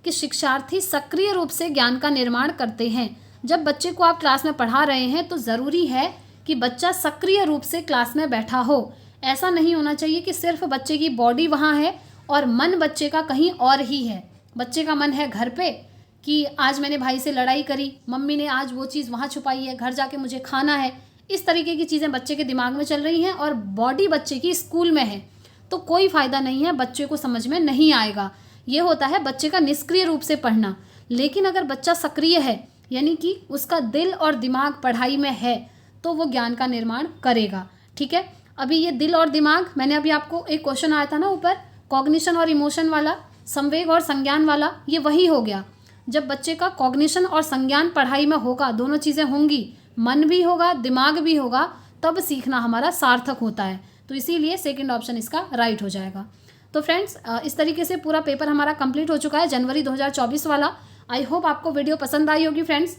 कि शिक्षार्थी सक्रिय रूप से ज्ञान का निर्माण करते हैं। जब बच्चे को आप क्लास में पढ़ा रहे हैं तो ज़रूरी है कि बच्चा सक्रिय रूप से क्लास में बैठा हो। ऐसा नहीं होना चाहिए कि सिर्फ बच्चे की बॉडी वहाँ है और मन बच्चे का कहीं और ही है। बच्चे का मन है घर पे कि आज मैंने भाई से लड़ाई करी, मम्मी ने आज वो चीज़ वहाँ छुपाई है, घर जाके मुझे खाना है। इस तरीके की चीज़ें बच्चे के दिमाग में चल रही हैं और बॉडी बच्चे की स्कूल में है, तो कोई फ़ायदा नहीं है, बच्चे को समझ में नहीं आएगा। ये होता है बच्चे का निष्क्रिय रूप से पढ़ना। लेकिन अगर बच्चा सक्रिय है, यानी कि उसका दिल और दिमाग पढ़ाई में है, तो वो ज्ञान का निर्माण करेगा। ठीक है। अभी ये दिल और दिमाग, मैंने अभी आपको एक क्वेश्चन आया था ना ऊपर, कॉग्निशन और इमोशन वाला, संवेग और संज्ञान वाला, ये वही हो गया। जब बच्चे का कॉग्निशन और संज्ञान पढ़ाई में होगा, दोनों चीज़ें होंगी, मन भी होगा, दिमाग भी होगा, तब सीखना हमारा सार्थक होता है। तो इसीलिए सेकंड ऑप्शन इसका राइट हो जाएगा। तो फ्रेंड्स, इस तरीके से पूरा पेपर हमारा कंप्लीट हो चुका है, जनवरी 2024 वाला। आई होप आपको वीडियो पसंद आई होगी फ्रेंड्स।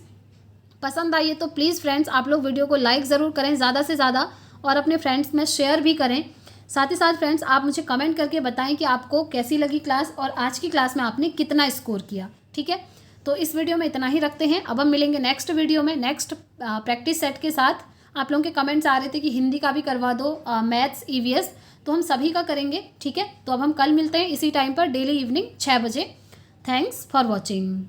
पसंद आई है तो प्लीज़ फ्रेंड्स आप लोग वीडियो को लाइक ज़रूर करें ज़्यादा से ज़्यादा, और अपने फ्रेंड्स में शेयर भी करें। साथ ही साथ फ्रेंड्स आप मुझे कमेंट करके बताएं कि आपको कैसी लगी क्लास और आज की क्लास में आपने कितना स्कोर किया। ठीक है। तो इस वीडियो में इतना ही रखते हैं। अब हम मिलेंगे नेक्स्ट वीडियो में नेक्स्ट प्रैक्टिस सेट के साथ। आप लोगों के कमेंट्स आ रहे थे कि हिंदी का भी करवा दो, मैथ्स, EVS, तो हम सभी का करेंगे। ठीक है। तो अब हम कल मिलते हैं इसी टाइम पर, डेली इवनिंग 6 बजे। Thanks for watching.